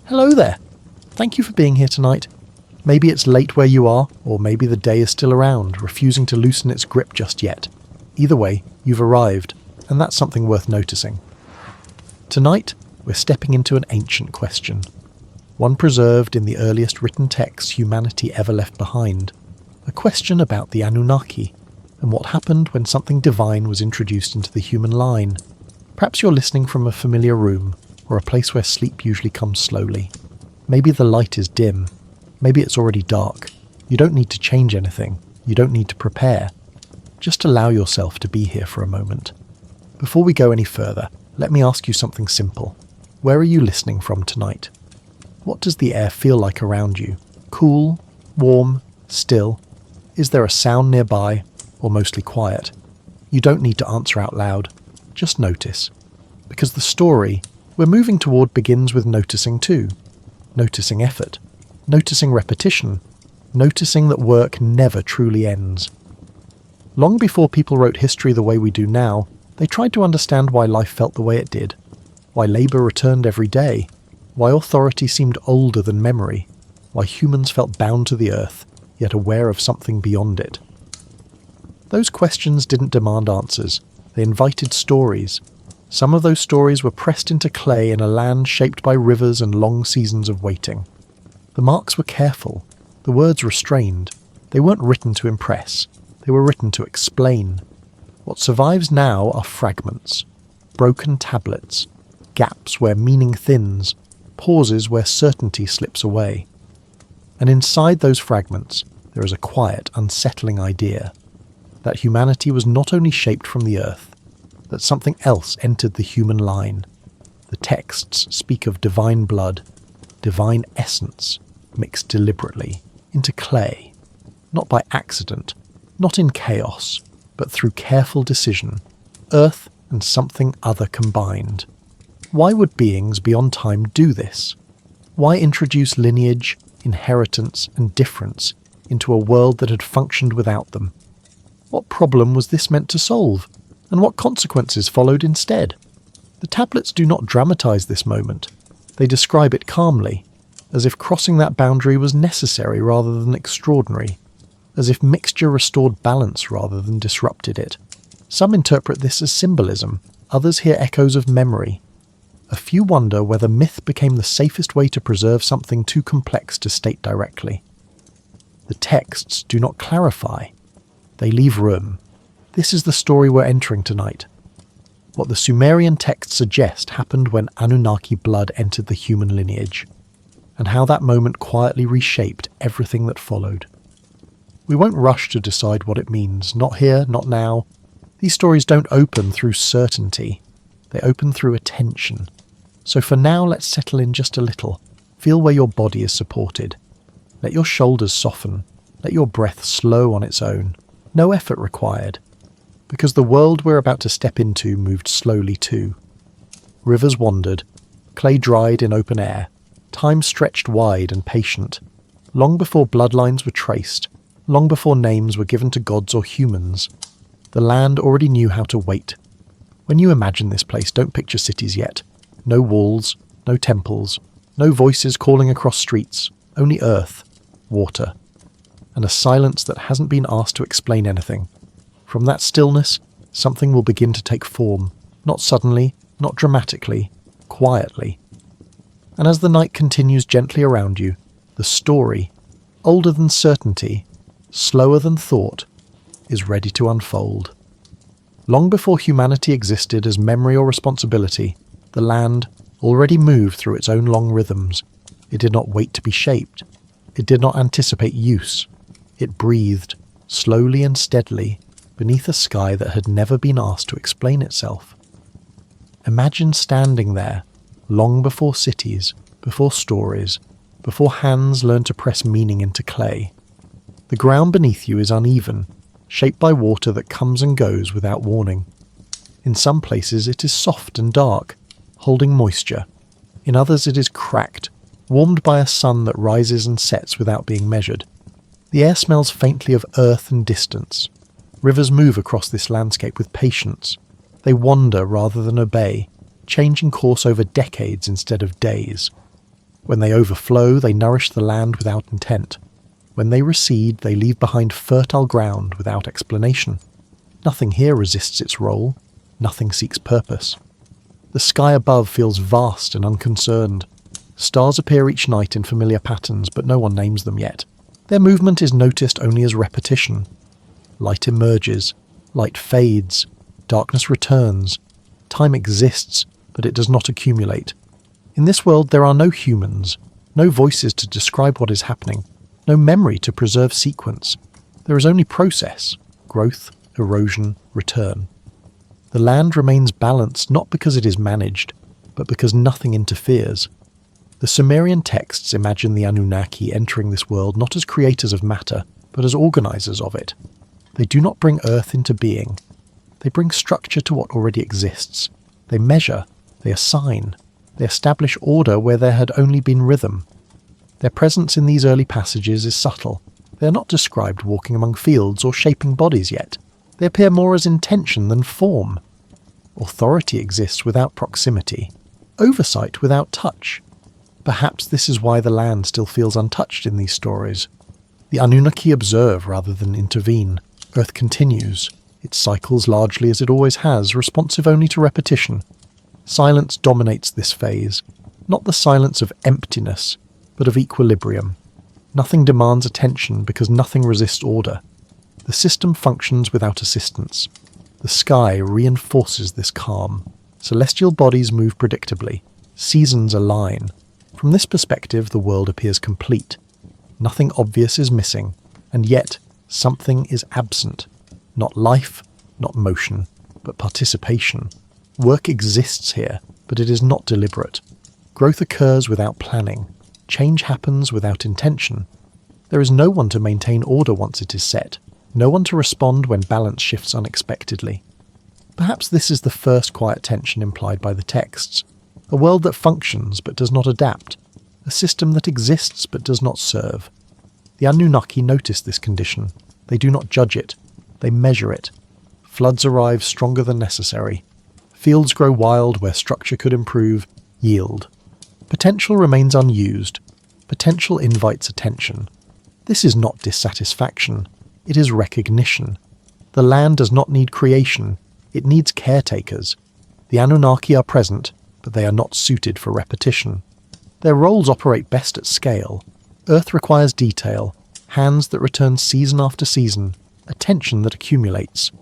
Hello there. Thank you for being here tonight. Maybe it's late where you are, or maybe the day is still around, refusing to loosen its grip just yet. Either way, you've arrived, and that's something worth noticing. Tonight, we're stepping into an ancient question. One preserved in the earliest written texts humanity ever left behind. A question about the Anunnaki, and what happened when something divine was introduced into the human line. Perhaps you're listening from a familiar room, or a place where sleep usually comes slowly. Maybe the light is dim. Maybe it's already dark. You don't need to change anything. You don't need to prepare. Just allow yourself to be here for a moment. Before we go any further, let me ask you something simple. Where are you listening from tonight? What does the air feel like around you? Cool? Warm? Still? Is there a sound nearby? Or mostly quiet? You don't need to answer out loud. Just notice. Because the story we're moving toward begins with noticing too. Noticing effort. Noticing repetition. Noticing that work never truly ends. Long before people wrote history the way we do now, they tried to understand why life felt the way it did. Why labour returned every day. Why authority seemed older than memory. Why humans felt bound to the earth, yet aware of something beyond it. Those questions didn't demand answers. They invited stories. Some of those stories were pressed into clay in a land shaped by rivers and long seasons of waiting. The marks were careful, the words restrained. They weren't written to impress, they were written to explain. What survives now are fragments, broken tablets, gaps where meaning thins, pauses where certainty slips away. And inside those fragments, there is a quiet, unsettling idea that humanity was not only shaped from the earth, that something else entered the human line. The texts speak of divine blood, divine essence, mixed deliberately into clay, not by accident, not in chaos, but through careful decision, earth and something other combined. Why would beings beyond time do this? Why introduce lineage, inheritance and difference into a world that had functioned without them? What problem was this meant to solve? And what consequences followed instead? The tablets do not dramatize this moment. They describe it calmly, as if crossing that boundary was necessary rather than extraordinary, as if mixture restored balance rather than disrupted it. Some interpret this as symbolism, others hear echoes of memory. A few wonder whether myth became the safest way to preserve something too complex to state directly. The texts do not clarify. They leave room. This is the story we're entering tonight. What the Sumerian texts suggest happened when Anunnaki blood entered the human lineage, and how that moment quietly reshaped everything that followed. We won't rush to decide what it means, not here, not now. These stories don't open through certainty, they open through attention. So for now, let's settle in just a little. Feel where your body is supported. Let your shoulders soften, let your breath slow on its own. No effort required. Because the world we're about to step into moved slowly too. Rivers wandered, clay dried in open air, time stretched wide and patient, long before bloodlines were traced, long before names were given to gods or humans. The land already knew how to wait. When you imagine this place, don't picture cities yet. No walls, no temples, no voices calling across streets, only earth, water, and a silence that hasn't been asked to explain anything. From that stillness, something will begin to take form, not suddenly, not dramatically, quietly. And as the night continues gently around you, the story, older than certainty, slower than thought, is ready to unfold. Long before humanity existed as memory or responsibility, the land already moved through its own long rhythms. It did not wait to be shaped. It did not anticipate use. It breathed, slowly and steadily, beneath a sky that had never been asked to explain itself. Imagine standing there, long before cities, before stories, before hands learned to press meaning into clay. The ground beneath you is uneven, shaped by water that comes and goes without warning. In some places it is soft and dark, holding moisture. In others it is cracked, warmed by a sun that rises and sets without being measured. The air smells faintly of earth and distance. Rivers move across this landscape with patience. They wander rather than obey, changing course over decades instead of days. When they overflow, they nourish the land without intent. When they recede, they leave behind fertile ground without explanation. Nothing here resists its role. Nothing seeks purpose. The sky above feels vast and unconcerned. Stars appear each night in familiar patterns, but no one names them yet. Their movement is noticed only as repetition. Light emerges. Light fades. Darkness returns. Time exists, but it does not accumulate. In this world there are no humans, no voices to describe what is happening, no memory to preserve sequence. There is only process, growth, erosion, return. The land remains balanced not because it is managed, but because nothing interferes. The Sumerian texts imagine the Anunnaki entering this world not as creators of matter, but as organizers of it. They do not bring Earth into being. They bring structure to what already exists. They measure, they assign, they establish order where there had only been rhythm. Their presence in these early passages is subtle. They are not described walking among fields or shaping bodies yet. They appear more as intention than form. Authority exists without proximity, oversight without touch. Perhaps this is why the land still feels untouched in these stories. The Anunnaki observe rather than intervene. Earth continues. It cycles largely as it always has, responsive only to repetition. Silence dominates this phase, not the silence of emptiness, but of equilibrium. Nothing demands attention because nothing resists order. The system functions without assistance. The sky reinforces this calm. Celestial bodies move predictably. Seasons align. From this perspective, the world appears complete. Nothing obvious is missing, and yet something is absent. Not life, not motion, but participation. Work exists here, but it is not deliberate. Growth occurs without planning. Change happens without intention. There is no one to maintain order once it is set, no one to respond when balance shifts unexpectedly. Perhaps this is the first quiet tension implied by the texts. A world that functions but does not adapt. A system that exists but does not serve. The Anunnaki notice this condition. They do not judge it. They measure it. Floods arrive stronger than necessary. Fields grow wild where structure could improve, yield. Potential remains unused. Potential invites attention. This is not dissatisfaction. It is recognition. The land does not need creation. It needs caretakers. The Anunnaki are present, but they are not suited for repetition. Their roles operate best at scale. Earth requires detail, hands that return season after season, attention that accumulates.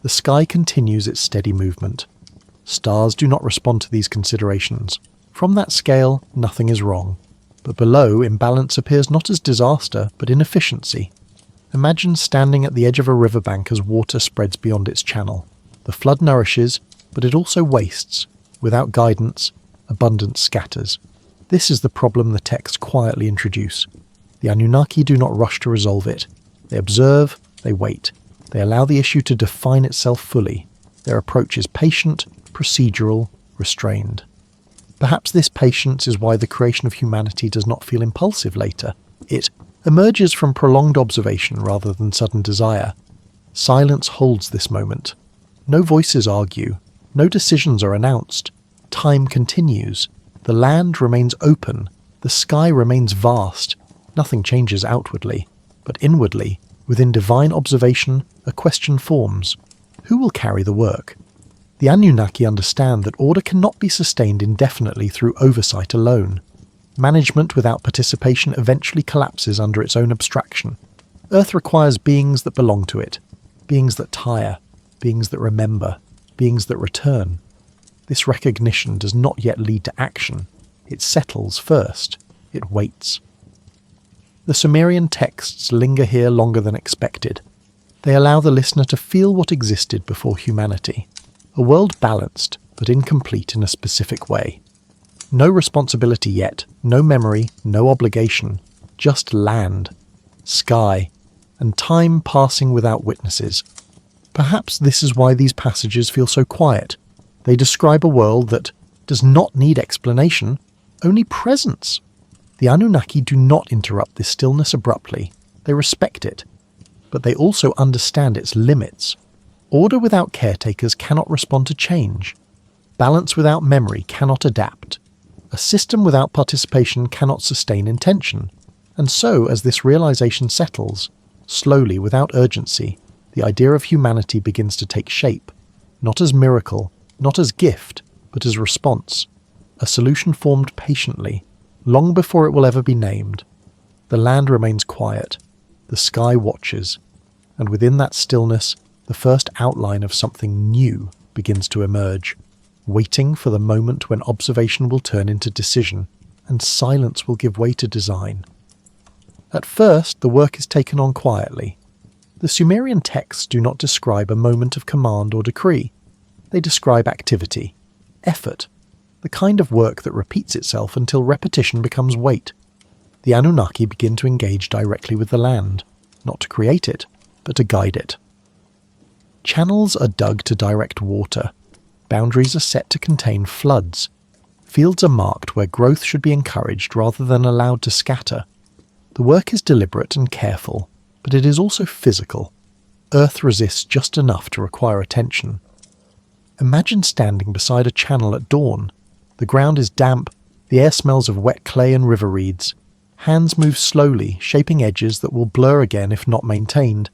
The sky continues its steady movement. Stars do not respond to these considerations. From that scale, nothing is wrong. But below, imbalance appears not as disaster, but inefficiency. Imagine standing at the edge of a riverbank as water spreads beyond its channel. The flood nourishes, but it also wastes. Without guidance, abundance scatters. This is the problem the texts quietly introduce. The Anunnaki do not rush to resolve it. They observe, they wait. They allow the issue to define itself fully. Their approach is patient, procedural, restrained. Perhaps this patience is why the creation of humanity does not feel impulsive later. It emerges from prolonged observation rather than sudden desire. Silence holds this moment. No voices argue. No decisions are announced. Time continues. The land remains open. The sky remains vast. Nothing changes outwardly. But inwardly, within divine observation, a question forms. Who will carry the work? The Anunnaki understand that order cannot be sustained indefinitely through oversight alone. Management without participation eventually collapses under its own abstraction. Earth requires beings that belong to it, beings that tire, beings that remember, beings that return. This recognition does not yet lead to action. It settles first. It waits. The Sumerian texts linger here longer than expected. They allow the listener to feel what existed before humanity. A world balanced, but incomplete in a specific way. No responsibility yet, no memory, no obligation, just land, sky, and time passing without witnesses. Perhaps this is why these passages feel so quiet. They describe a world that does not need explanation, only presence. The Anunnaki do not interrupt this stillness abruptly. They respect it, but they also understand its limits. Order without caretakers cannot respond to change. Balance without memory cannot adapt. A system without participation cannot sustain intention, and so as this realization settles, slowly, without urgency, the idea of humanity begins to take shape, not as miracle, not as gift, but as response, a solution formed patiently, long before it will ever be named. The land remains quiet, the sky watches, and within that stillness, the first outline of something new begins to emerge, waiting for the moment when observation will turn into decision, and silence will give way to design. At first, the work is taken on quietly. The Sumerian texts do not describe a moment of command or decree. They describe activity, effort, the kind of work that repeats itself until repetition becomes weight. The Anunnaki begin to engage directly with the land, not to create it, but to guide it. Channels are dug to direct water. Boundaries are set to contain floods. Fields are marked where growth should be encouraged rather than allowed to scatter. The work is deliberate and careful, but it is also physical. Earth resists just enough to require attention. Imagine standing beside a channel at dawn. The ground is damp, the air smells of wet clay and river reeds. Hands move slowly, shaping edges that will blur again if not maintained.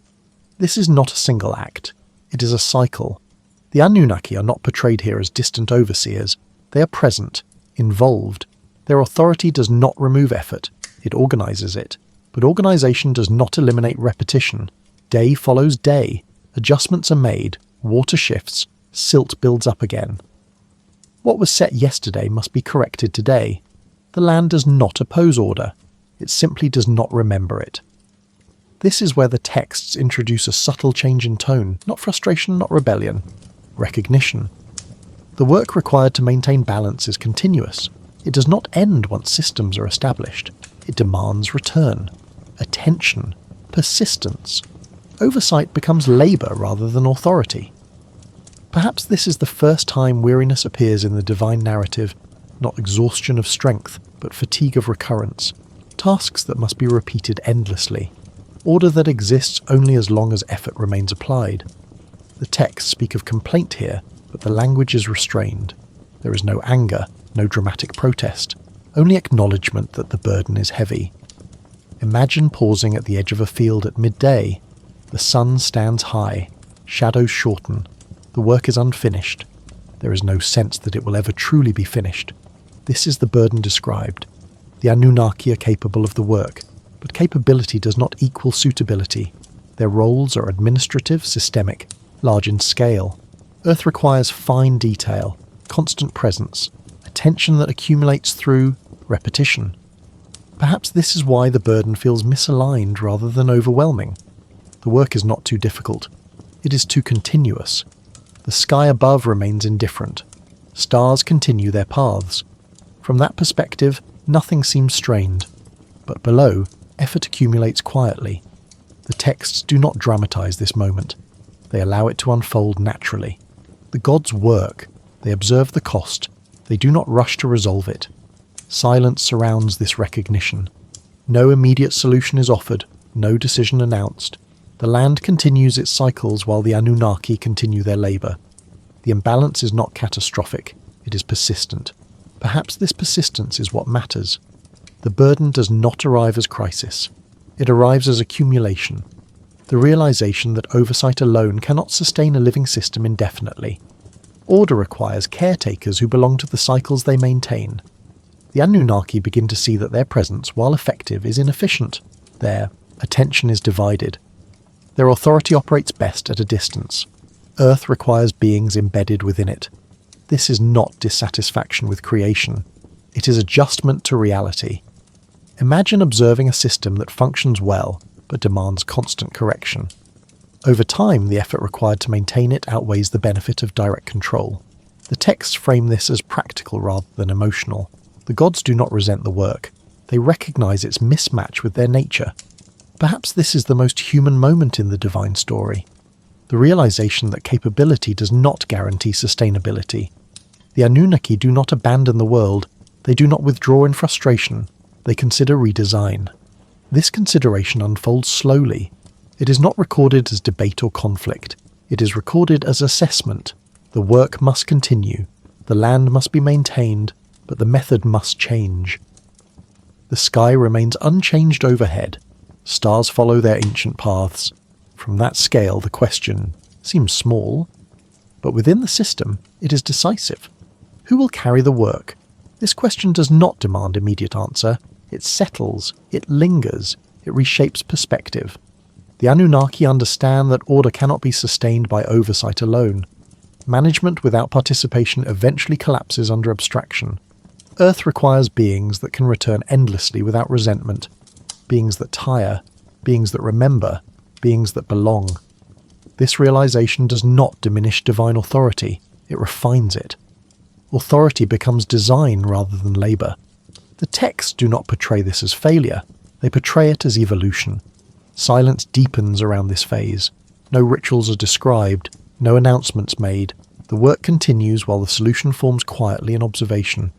This is not a single act. It is a cycle. The Anunnaki are not portrayed here as distant overseers. They are present, involved. Their authority does not remove effort. It organizes it. But organization does not eliminate repetition. Day follows day. Adjustments are made. Water shifts. Silt builds up again. What was set yesterday must be corrected today. The land does not oppose order. It simply does not remember it. This is where the texts introduce a subtle change in tone, not frustration, not rebellion. Recognition. The work required to maintain balance is continuous. It does not end once systems are established. It demands return, attention, persistence. Oversight becomes labour rather than authority. Perhaps this is the first time weariness appears in the divine narrative, not exhaustion of strength, but fatigue of recurrence. Tasks that must be repeated endlessly. Order that exists only as long as effort remains applied. The texts speak of complaint here, but the language is restrained. There is no anger, no dramatic protest, only acknowledgement that the burden is heavy. Imagine pausing at the edge of a field at midday. The sun stands high, shadows shorten, the work is unfinished. There is no sense that it will ever truly be finished. This is the burden described. The Anunnaki are capable of the work, but capability does not equal suitability. Their roles are administrative, systemic, large in scale. Earth requires fine detail, constant presence, attention that accumulates through repetition. Perhaps this is why the burden feels misaligned rather than overwhelming. The work is not too difficult. It is too continuous. The sky above remains indifferent. Stars continue their paths. From that perspective, nothing seems strained. But below, effort accumulates quietly. The texts do not dramatize this moment. They allow it to unfold naturally. The gods work. They observe the cost. They do not rush to resolve it. Silence surrounds this recognition. No immediate solution is offered, no decision announced. The land continues its cycles while the Anunnaki continue their labour. The imbalance is not catastrophic, it is persistent. Perhaps this persistence is what matters. The burden does not arrive as crisis. It arrives as accumulation. The realization that oversight alone cannot sustain a living system indefinitely. Order requires caretakers who belong to the cycles they maintain. The Anunnaki begin to see that their presence, while effective, is inefficient. Their attention is divided. Their authority operates best at a distance. Earth requires beings embedded within it. This is not dissatisfaction with creation. It is adjustment to reality. Imagine observing a system that functions well, but demands constant correction. Over time, the effort required to maintain it outweighs the benefit of direct control. The texts frame this as practical rather than emotional. The gods do not resent the work. They recognize its mismatch with their nature. Perhaps this is the most human moment in the divine story. The realization that capability does not guarantee sustainability. The Anunnaki do not abandon the world. They do not withdraw in frustration. They consider redesign. This consideration unfolds slowly. It is not recorded as debate or conflict. It is recorded as assessment. The work must continue. The land must be maintained. but the method must change. The sky remains unchanged overhead. Stars follow their ancient paths. From that scale, the question seems small, but within the system, it is decisive. Who will carry the work? This question does not demand immediate answer. It settles, it lingers, it reshapes perspective. The Anunnaki understand that order cannot be sustained by oversight alone. Management without participation eventually collapses under abstraction. Earth requires beings that can return endlessly without resentment, beings that tire, beings that remember, beings that belong. This realization does not diminish divine authority, it refines it. Authority becomes design rather than labour. The texts do not portray this as failure, they portray it as evolution. Silence deepens around this phase. No rituals are described, no announcements made. The work continues while the solution forms quietly in observation.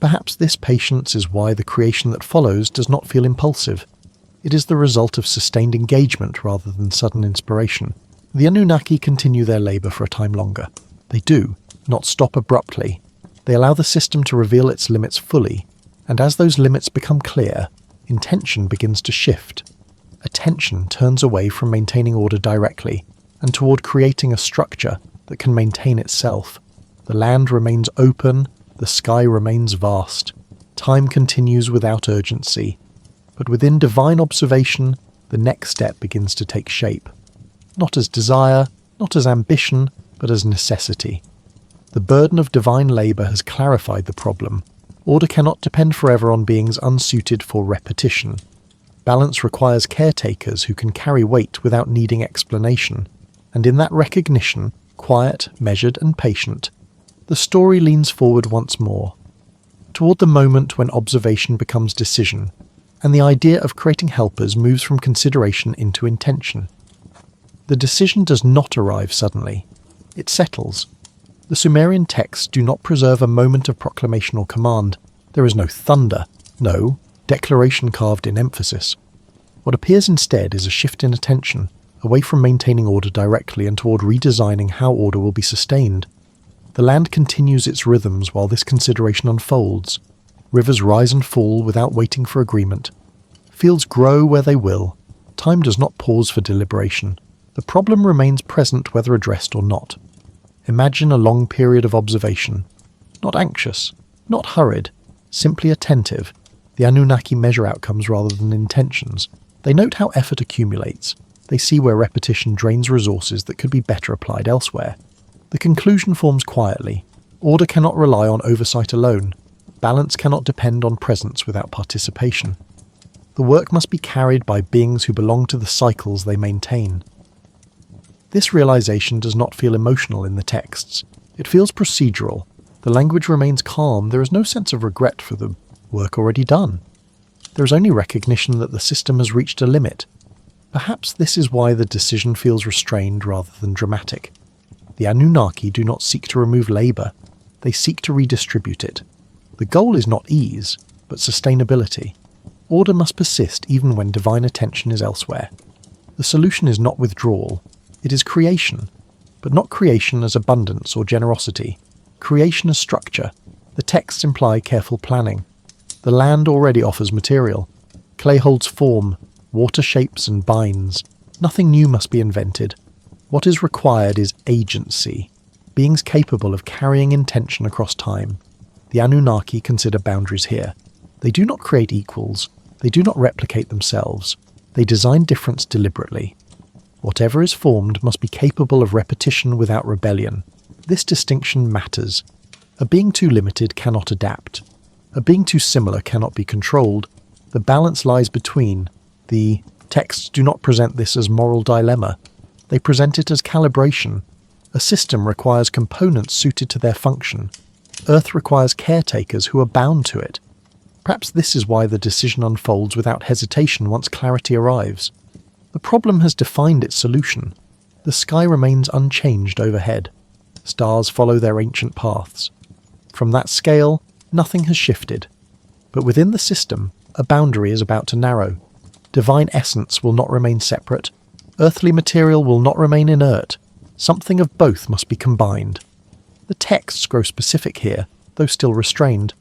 Perhaps this patience is why the creation that follows does not feel impulsive. It is the result of sustained engagement rather than sudden inspiration. The Anunnaki continue their labour for a time longer. They do, not stop abruptly. They allow the system to reveal its limits fully, and as those limits become clear, intention begins to shift. Attention turns away from maintaining order directly, and toward creating a structure that can maintain itself. The land remains open, the sky remains vast. Time continues without urgency. But within divine observation, the next step begins to take shape. Not as desire, not as ambition, but as necessity. The burden of divine labour has clarified the problem. Order cannot depend forever on beings unsuited for repetition. Balance requires caretakers who can carry weight without needing explanation. And in that recognition, quiet, measured and patient, the story leans forward once more, toward the moment when observation becomes decision, and the idea of creating helpers moves from consideration into intention. The decision does not arrive suddenly. It settles. The Sumerian texts do not preserve a moment of proclamation or command. There is no thunder, no declaration carved in emphasis. What appears instead is a shift in attention, away from maintaining order directly and toward redesigning how order will be sustained. The land continues its rhythms while this consideration unfolds. Rivers rise and fall without waiting for agreement. Fields grow where they will. Time does not pause for deliberation. The problem remains present whether addressed or not. Imagine a long period of observation. Not anxious, not hurried, simply attentive. The Anunnaki measure outcomes rather than intentions. They note how effort accumulates. They see where repetition drains resources that could be better applied elsewhere. The conclusion forms quietly. Order cannot rely on oversight alone. Balance cannot depend on presence without participation. The work must be carried by beings who belong to the cycles they maintain. This realization does not feel emotional in the texts. It feels procedural. The language remains calm. There is no sense of regret for the work already done. There is only recognition that the system has reached a limit. Perhaps this is why the decision feels restrained rather than dramatic. The Anunnaki do not seek to remove labour. They seek to redistribute it. The goal is not ease, but sustainability. Order must persist even when divine attention is elsewhere. The solution is not withdrawal. It is creation, but not creation as abundance or generosity. Creation as structure. The texts imply careful planning. The land already offers material. Clay holds form, water shapes and binds. Nothing new must be invented. What is required is agency, beings capable of carrying intention across time. The Anunnaki consider boundaries here. They do not create equals. They do not replicate themselves. They design difference deliberately. Whatever is formed must be capable of repetition without rebellion. This distinction matters. A being too limited cannot adapt. A being too similar cannot be controlled. The balance lies between. The texts do not present this as moral dilemma. They present it as calibration. A system requires components suited to their function. Earth requires caretakers who are bound to it. Perhaps this is why the decision unfolds without hesitation once clarity arrives. The problem has defined its solution. The sky remains unchanged overhead. Stars follow their ancient paths. From that scale, nothing has shifted. But within the system, a boundary is about to narrow. Divine essence will not remain separate. Earthly material will not remain inert. Something of both must be combined. The texts grow specific here, though still restrained.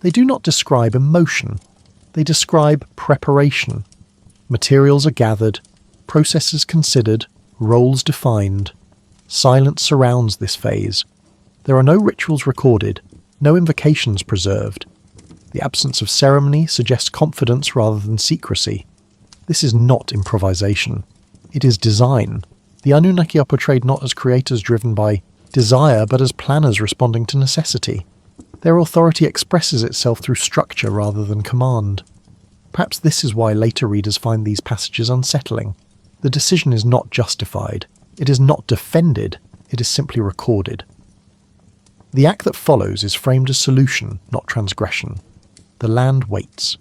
They do not describe emotion. They describe preparation. Materials are gathered, processes considered, roles defined. Silence surrounds this phase. There are no rituals recorded, no invocations preserved. The absence of ceremony suggests confidence rather than secrecy. This is not improvisation. It is design. The Anunnaki are portrayed not as creators driven by desire, but as planners responding to necessity. Their authority expresses itself through structure rather than command. Perhaps this is why later readers find these passages unsettling. The decision is not justified. It is not defended. It is simply recorded. The act that follows is framed as solution, not transgression. The land waits.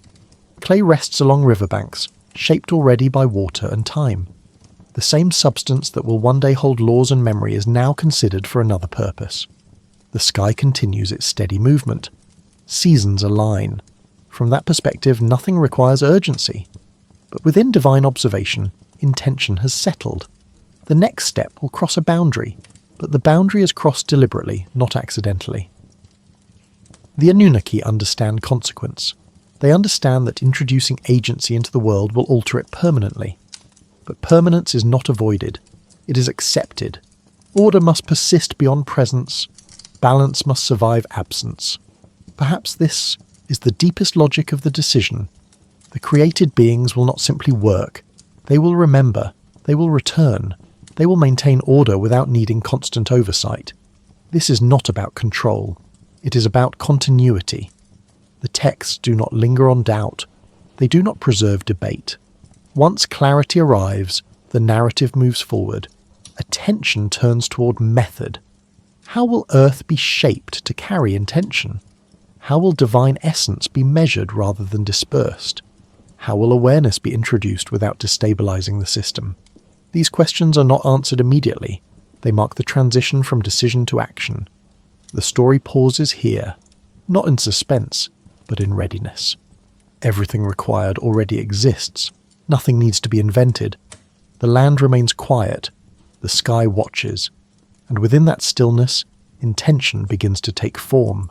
Clay rests along riverbanks, shaped already by water and time. The same substance that will one day hold laws and memory is now considered for another purpose. The sky continues its steady movement. Seasons align. From that perspective, nothing requires urgency. But within divine observation, intention has settled. The next step will cross a boundary, but the boundary is crossed deliberately, not accidentally. The Anunnaki understand consequence. They understand that introducing agency into the world will alter it permanently. But permanence is not avoided. It is accepted. Order must persist beyond presence. Balance must survive absence. Perhaps this is the deepest logic of the decision. The created beings will not simply work. They will remember. They will return. They will maintain order without needing constant oversight. This is not about control. It is about continuity. The texts do not linger on doubt. They do not preserve debate. Once clarity arrives, the narrative moves forward. Attention turns toward method. How will Earth be shaped to carry intention? How will divine essence be measured rather than dispersed? How will awareness be introduced without destabilizing the system? These questions are not answered immediately. They mark the transition from decision to action. The story pauses here, not in suspense, but in readiness. Everything required already exists. Nothing needs to be invented. The land remains quiet. The sky watches. And within that stillness, intention begins to take form.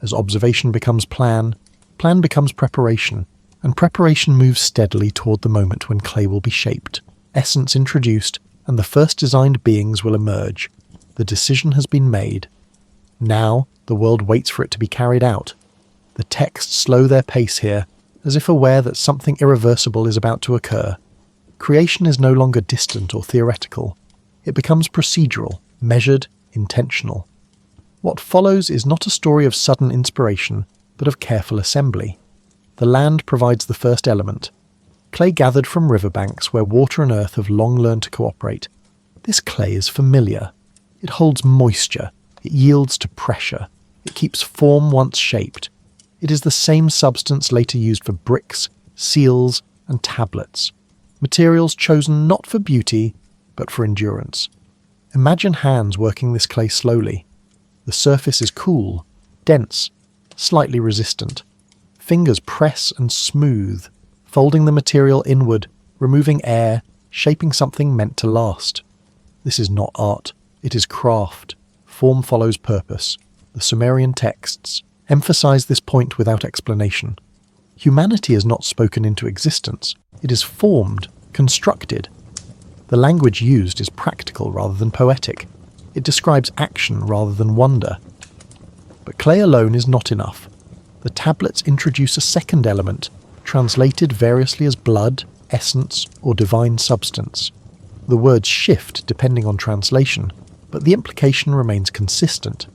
As observation becomes plan, plan becomes preparation, and preparation moves steadily toward the moment when clay will be shaped, essence introduced, and the first designed beings will emerge. The decision has been made. Now, the world waits for it to be carried out. The texts slow their pace here, as if aware that something irreversible is about to occur. Creation is no longer distant or theoretical. It becomes procedural, measured, intentional. What follows is not a story of sudden inspiration, but of careful assembly. The land provides the first element. Clay gathered from riverbanks where water and earth have long learned to cooperate. This clay is familiar. It holds moisture. It yields to pressure. It keeps form once shaped. It is the same substance later used for bricks, seals, and tablets. Materials chosen not for beauty, but for endurance. Imagine hands working this clay slowly. The surface is cool, dense, slightly resistant. Fingers press and smooth, folding the material inward, removing air, shaping something meant to last. This is not art, it is craft. Form follows purpose. The Sumerian texts emphasize this point without explanation. Humanity is not spoken into existence. It is formed, constructed. The language used is practical rather than poetic. It describes action rather than wonder. But clay alone is not enough. The tablets introduce a second element, translated variously as blood, essence, or divine substance. The words shift depending on translation, but the implication remains consistent.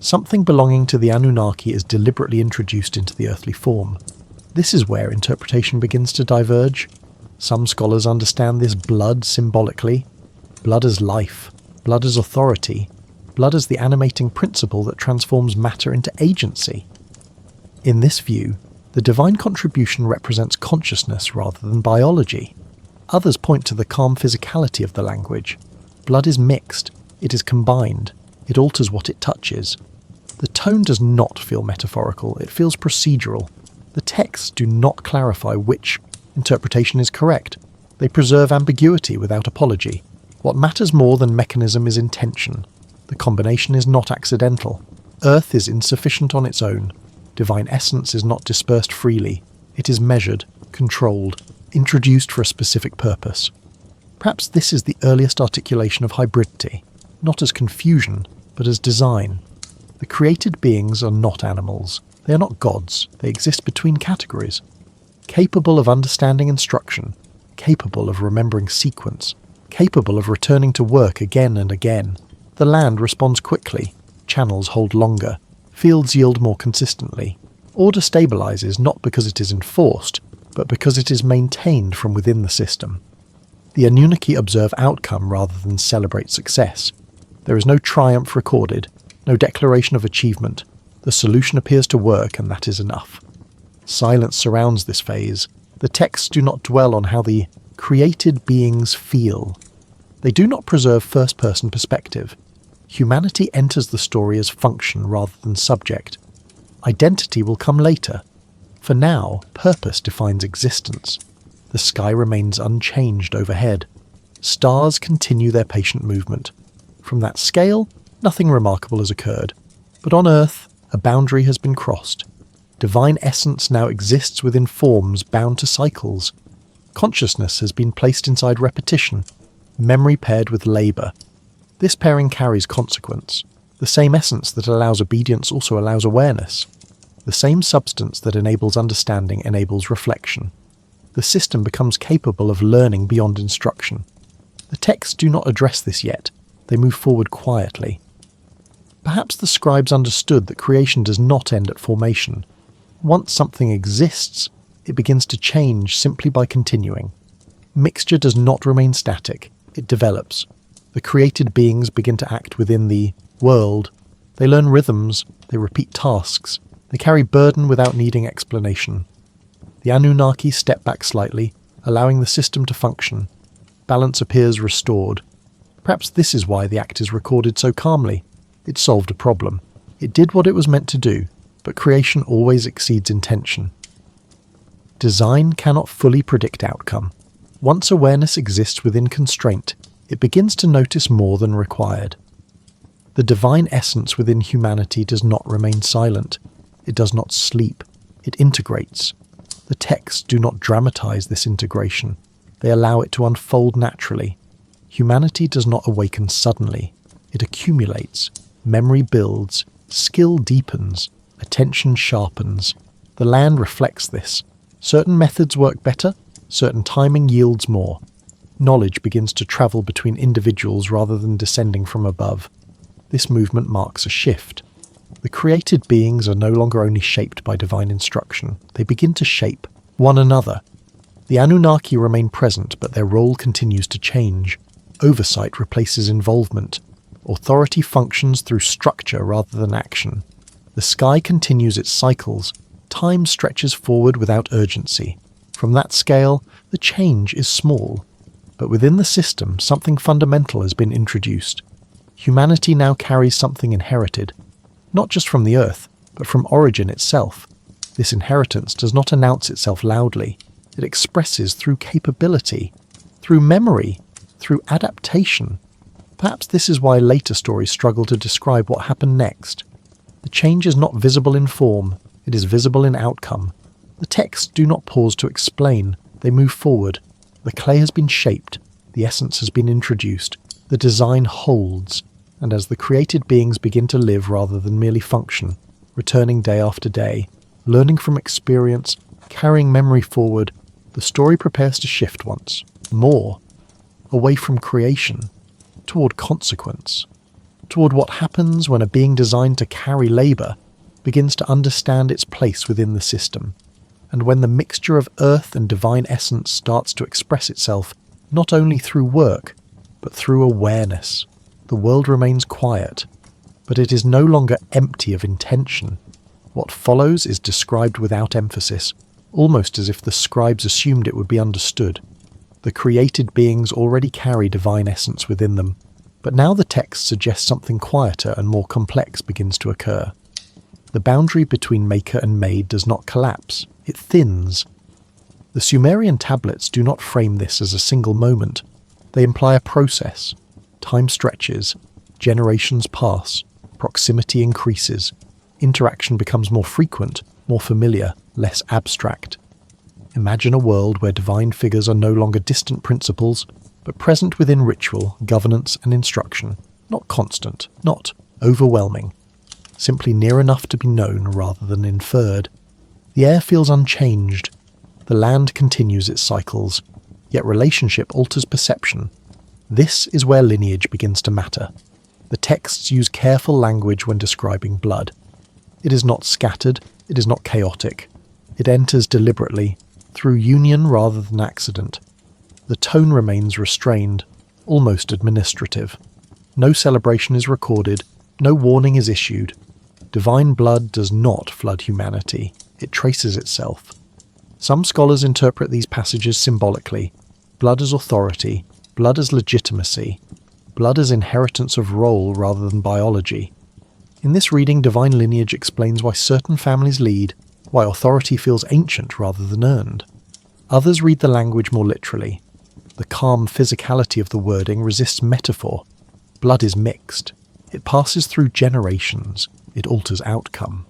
Something belonging to the Anunnaki is deliberately introduced into the earthly form. This is where interpretation begins to diverge. Some scholars understand this blood symbolically. Blood as life, blood as authority, blood as the animating principle that transforms matter into agency. In this view, the divine contribution represents consciousness rather than biology. Others point to the calm physicality of the language. Blood is mixed, it is combined, it alters what it touches. The tone does not feel metaphorical, it feels procedural. The texts do not clarify which interpretation is correct. They preserve ambiguity without apology. What matters more than mechanism is intention. The combination is not accidental. Earth is insufficient on its own. Divine essence is not dispersed freely. It is measured, controlled, introduced for a specific purpose. Perhaps this is the earliest articulation of hybridity, not as confusion, but as design. The created beings are not animals. They are not gods. They exist between categories. Capable of understanding instruction, capable of remembering sequence, capable of returning to work again and again. The land responds quickly, channels hold longer, fields yield more consistently. Order stabilizes not because it is enforced, but because it is maintained from within the system. The Annunaki observe outcome rather than celebrate success. There is no triumph recorded, no declaration of achievement. The solution appears to work, and that is enough. Silence surrounds this phase. The texts do not dwell on how the created beings feel. They do not preserve first-person perspective. Humanity enters the story as function rather than subject. Identity will come later. For now, purpose defines existence. The sky remains unchanged overhead. Stars continue their patient movement. From that scale, nothing remarkable has occurred. But on Earth, a boundary has been crossed. Divine essence now exists within forms bound to cycles. Consciousness has been placed inside repetition, memory paired with labour. This pairing carries consequence. The same essence that allows obedience also allows awareness. The same substance that enables understanding enables reflection. The system becomes capable of learning beyond instruction. The texts do not address this yet. They move forward quietly. Perhaps the scribes understood that creation does not end at formation. Once something exists, it begins to change simply by continuing. Mixture does not remain static. It develops. The created beings begin to act within the world. They learn rhythms. They repeat tasks. They carry burden without needing explanation. The Anunnaki step back slightly, allowing the system to function. Balance appears restored. Perhaps this is why the act is recorded so calmly. It solved a problem. It did what it was meant to do, but creation always exceeds intention. Design cannot fully predict outcome. Once awareness exists within constraint, it begins to notice more than required. The divine essence within humanity does not remain silent. It does not sleep. It integrates. The texts do not dramatize this integration. They allow it to unfold naturally. Humanity does not awaken suddenly. It accumulates. Memory builds. Skill deepens. Attention sharpens. The land reflects this. Certain methods work better. Certain timing yields more. Knowledge begins to travel between individuals rather than descending from above. This movement marks a shift. The created beings are no longer only shaped by divine instruction. They begin to shape one another. The Anunnaki remain present, but their role continues to change. Oversight replaces involvement. Authority functions through structure rather than action. The sky continues its cycles. Time stretches forward without urgency. From that scale, the change is small. But within the system, something fundamental has been introduced. Humanity now carries something inherited, not just from the Earth, but from origin itself. This inheritance does not announce itself loudly. It expresses through capability, through memory, through adaptation. Perhaps this is why later stories struggle to describe what happened next. The change is not visible in form, it is visible in outcome. The texts do not pause to explain, they move forward. The clay has been shaped, the essence has been introduced, the design holds, and as the created beings begin to live rather than merely function, returning day after day, learning from experience, carrying memory forward, the story prepares to shift once more, away from creation, toward consequence, toward what happens when a being designed to carry labour begins to understand its place within the system, and when the mixture of earth and divine essence starts to express itself not only through work, but through awareness. The world remains quiet, but it is no longer empty of intention. What follows is described without emphasis, almost as if the scribes assumed it would be understood. The created beings already carry divine essence within them, but now the text suggests something quieter and more complex begins to occur. The boundary between maker and made does not collapse, it thins. The Sumerian tablets do not frame this as a single moment. They imply a process. Time stretches, generations pass, proximity increases. Interaction becomes more frequent, more familiar, less abstract. Imagine a world where divine figures are no longer distant principles, but present within ritual, governance and instruction, not constant, not overwhelming, simply near enough to be known rather than inferred. The air feels unchanged. The land continues its cycles, yet relationship alters perception. This is where lineage begins to matter. The texts use careful language when describing blood. It is not scattered, it is not chaotic. It enters deliberately, through union rather than accident. The tone remains restrained, almost administrative. No celebration is recorded, no warning is issued. Divine blood does not flood humanity, it traces itself. Some scholars interpret these passages symbolically. Blood as authority, blood as legitimacy, blood as inheritance of role rather than biology. In this reading, divine lineage explains why certain families lead, why authority feels ancient rather than earned. Others read the language more literally. The calm physicality of the wording resists metaphor. Blood is mixed. It passes through generations. It alters outcome.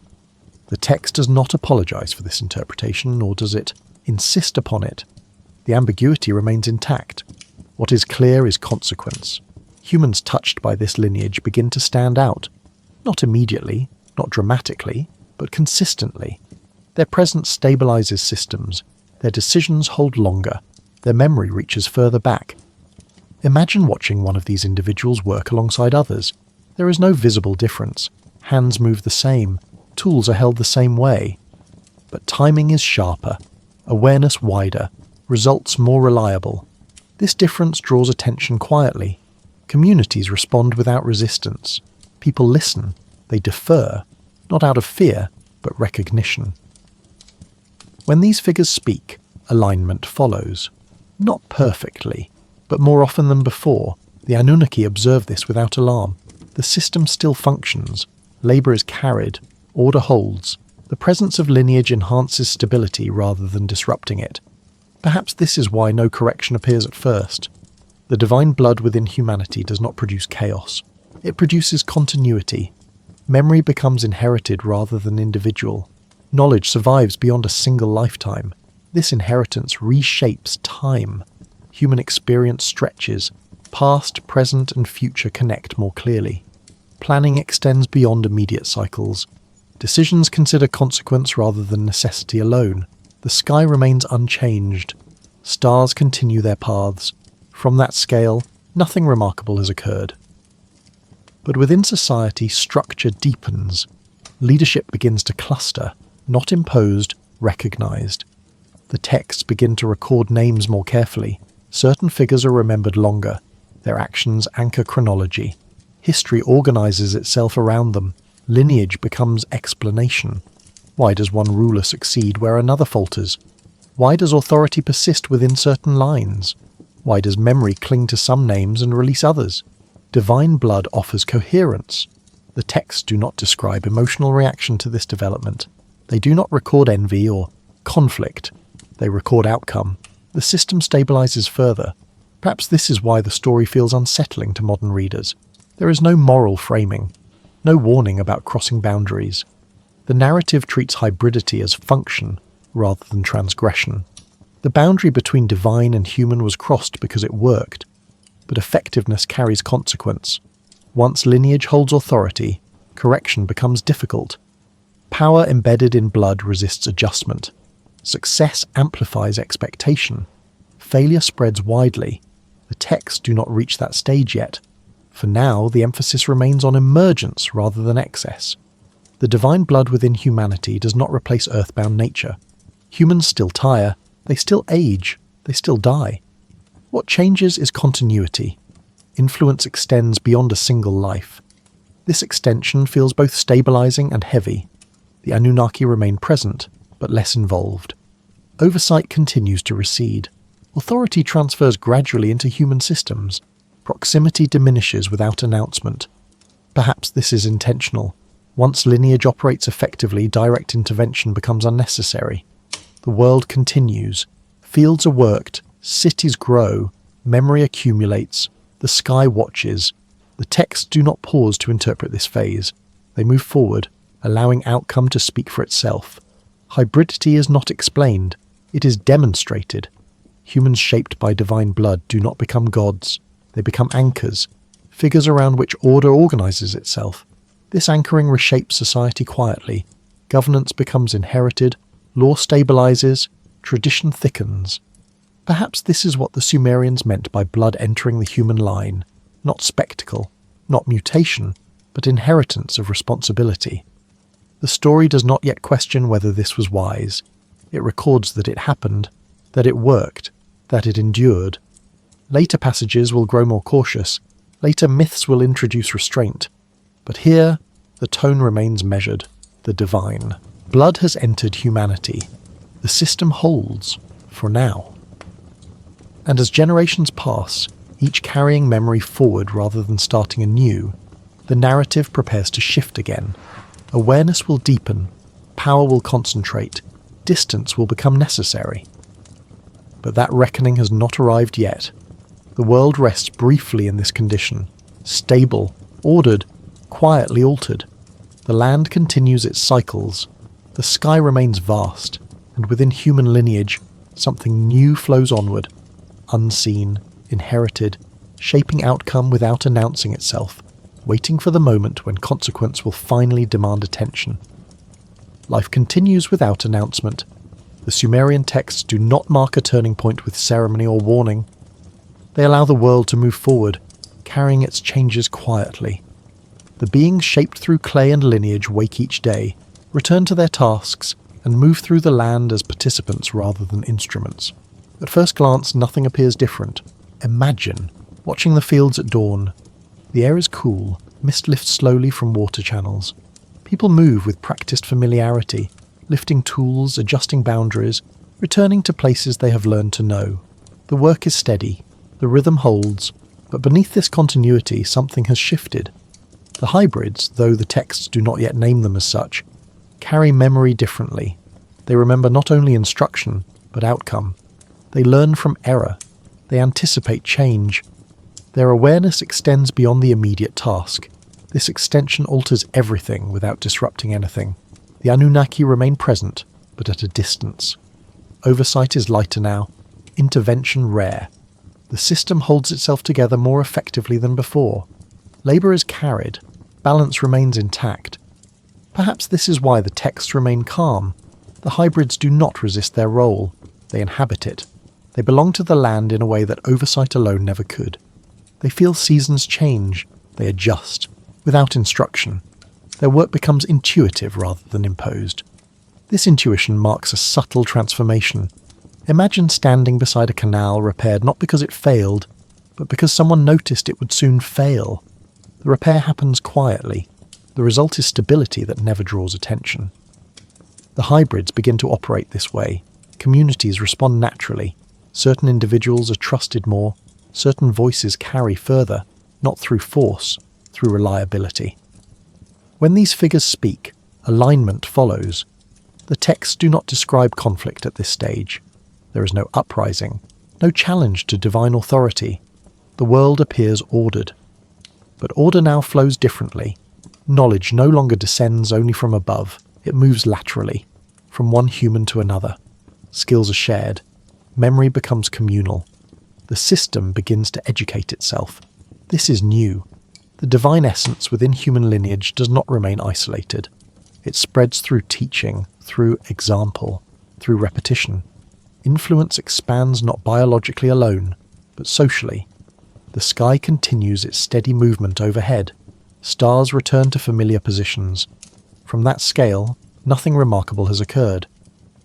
The text does not apologize for this interpretation, nor does it insist upon it. The ambiguity remains intact. What is clear is consequence. Humans touched by this lineage begin to stand out. Not immediately, not dramatically, but consistently. Their presence stabilizes systems. Their decisions hold longer. Their memory reaches further back. Imagine watching one of these individuals work alongside others. There is no visible difference. Hands move the same. Tools are held the same way. But timing is sharper, awareness wider, results more reliable. This difference draws attention quietly. Communities respond without resistance. People listen. They defer, not out of fear, but recognition. When these figures speak, alignment follows. Not perfectly, but more often than before. The Anunnaki observe this without alarm. The system still functions. Labour is carried. Order holds. The presence of lineage enhances stability rather than disrupting it. Perhaps this is why no correction appears at first. The divine blood within humanity does not produce chaos. It produces continuity. Memory becomes inherited rather than individual. Knowledge survives beyond a single lifetime. This inheritance reshapes time. Human experience stretches. Past, present, and future connect more clearly. Planning extends beyond immediate cycles. Decisions consider consequence rather than necessity alone. The sky remains unchanged. Stars continue their paths. From that scale, nothing remarkable has occurred. But within society, structure deepens. Leadership begins to cluster, not imposed, recognized. The texts begin to record names more carefully. Certain figures are remembered longer. Their actions anchor chronology. History organizes itself around them. Lineage becomes explanation. Why does one ruler succeed where another falters? Why does authority persist within certain lines? Why does memory cling to some names and release others? Divine blood offers coherence. The texts do not describe emotional reaction to this development. They do not record envy or conflict. They record outcome. The system stabilizes further. Perhaps this is why the story feels unsettling to modern readers. There is no moral framing, no warning about crossing boundaries. The narrative treats hybridity as function rather than transgression. The boundary between divine and human was crossed because it worked, but effectiveness carries consequence. Once lineage holds authority, correction becomes difficult. Power embedded in blood resists adjustment. Success amplifies expectation. Failure spreads widely. The texts do not reach that stage yet. For now, the emphasis remains on emergence rather than excess. The divine blood within humanity does not replace earthbound nature. Humans still tire, they still age, they still die. What changes is continuity. Influence extends beyond a single life. This extension feels both stabilizing and heavy. The Anunnaki remain present, but less involved. Oversight continues to recede. Authority transfers gradually into human systems. Proximity diminishes without announcement. Perhaps this is intentional. Once lineage operates effectively, direct intervention becomes unnecessary. The world continues. Fields are worked, cities grow, memory accumulates, the sky watches. The texts do not pause to interpret this phase. They move forward, allowing outcome to speak for itself. Hybridity is not explained, it is demonstrated. Humans shaped by divine blood do not become gods, they become anchors, figures around which order organises itself. This anchoring reshapes society quietly. Governance becomes inherited, law stabilises, tradition thickens. Perhaps this is what the Sumerians meant by blood entering the human line, not spectacle, not mutation, but inheritance of responsibility. The story does not yet question whether this was wise. It records that it happened, that it worked, that it endured. Later passages will grow more cautious, later myths will introduce restraint. But here, the tone remains measured, the divine. Blood has entered humanity. The system holds, for now. And as generations pass, each carrying memory forward rather than starting anew, the narrative prepares to shift again. Awareness will deepen, power will concentrate, distance will become necessary. But that reckoning has not arrived yet. The world rests briefly in this condition, stable, ordered, quietly altered. The land continues its cycles, the sky remains vast, and within human lineage, something new flows onward, unseen, inherited, shaping outcome without announcing itself, waiting for the moment when consequence will finally demand attention. Life continues without announcement. The Sumerian texts do not mark a turning point with ceremony or warning. They allow the world to move forward, carrying its changes quietly. The beings shaped through clay and lineage wake each day, return to their tasks, and move through the land as participants rather than instruments. At first glance, nothing appears different. Imagine watching the fields at dawn. The air is cool, mist lifts slowly from water channels. People move with practiced familiarity, lifting tools, adjusting boundaries, returning to places they have learned to know. The work is steady, the rhythm holds, but beneath this continuity something has shifted. The hybrids, though the texts do not yet name them as such, carry memory differently. They remember not only instruction, but outcome. They learn from error. They anticipate change. Their awareness extends beyond the immediate task. This extension alters everything without disrupting anything. The Anunnaki remain present, but at a distance. Oversight is lighter now, intervention rare. The system holds itself together more effectively than before. Labour is carried, balance remains intact. Perhaps this is why the texts remain calm. The hybrids do not resist their role, they inhabit it. They belong to the land in a way that oversight alone never could. They feel seasons change, they adjust, without instruction. Their work becomes intuitive rather than imposed. This intuition marks a subtle transformation. Imagine standing beside a canal repaired not because it failed, but because someone noticed it would soon fail. The repair happens quietly. The result is stability that never draws attention. The hybrids begin to operate this way. Communities respond naturally. Certain individuals are trusted more. Certain voices carry further, not through force, through reliability. When these figures speak, alignment follows. The texts do not describe conflict at this stage. There is no uprising, no challenge to divine authority. The world appears ordered. But order now flows differently. Knowledge no longer descends only from above. It moves laterally, from one human to another. Skills are shared. Memory becomes communal. The system begins to educate itself. This is new. The divine essence within human lineage does not remain isolated. It spreads through teaching, through example, through repetition. Influence expands not biologically alone, but socially. The sky continues its steady movement overhead. Stars return to familiar positions. From that scale, nothing remarkable has occurred.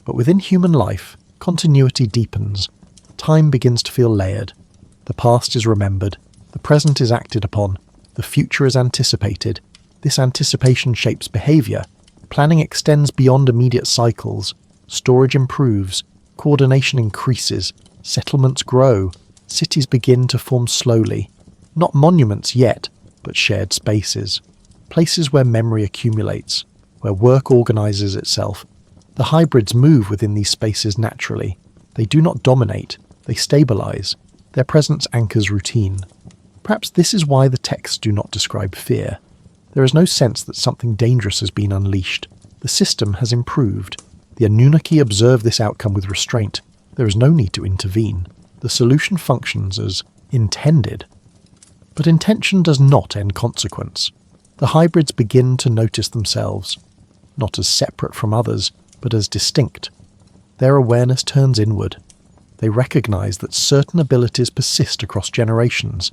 But within human life, continuity deepens. Time begins to feel layered. The past is remembered. The present is acted upon. The future is anticipated. This anticipation shapes behaviour. Planning extends beyond immediate cycles. Storage improves. Coordination increases. Settlements grow. Cities begin to form slowly. Not monuments yet, but shared spaces. Places where memory accumulates, where work organises itself. The hybrids move within these spaces naturally. They do not dominate, they stabilise. Their presence anchors routine. Perhaps this is why the texts do not describe fear. There is no sense that something dangerous has been unleashed. The system has improved. The Anunnaki observe this outcome with restraint. There is no need to intervene. The solution functions as intended. But intention does not end consequence. The hybrids begin to notice themselves, not as separate from others, but as distinct. Their awareness turns inward. They recognize that certain abilities persist across generations.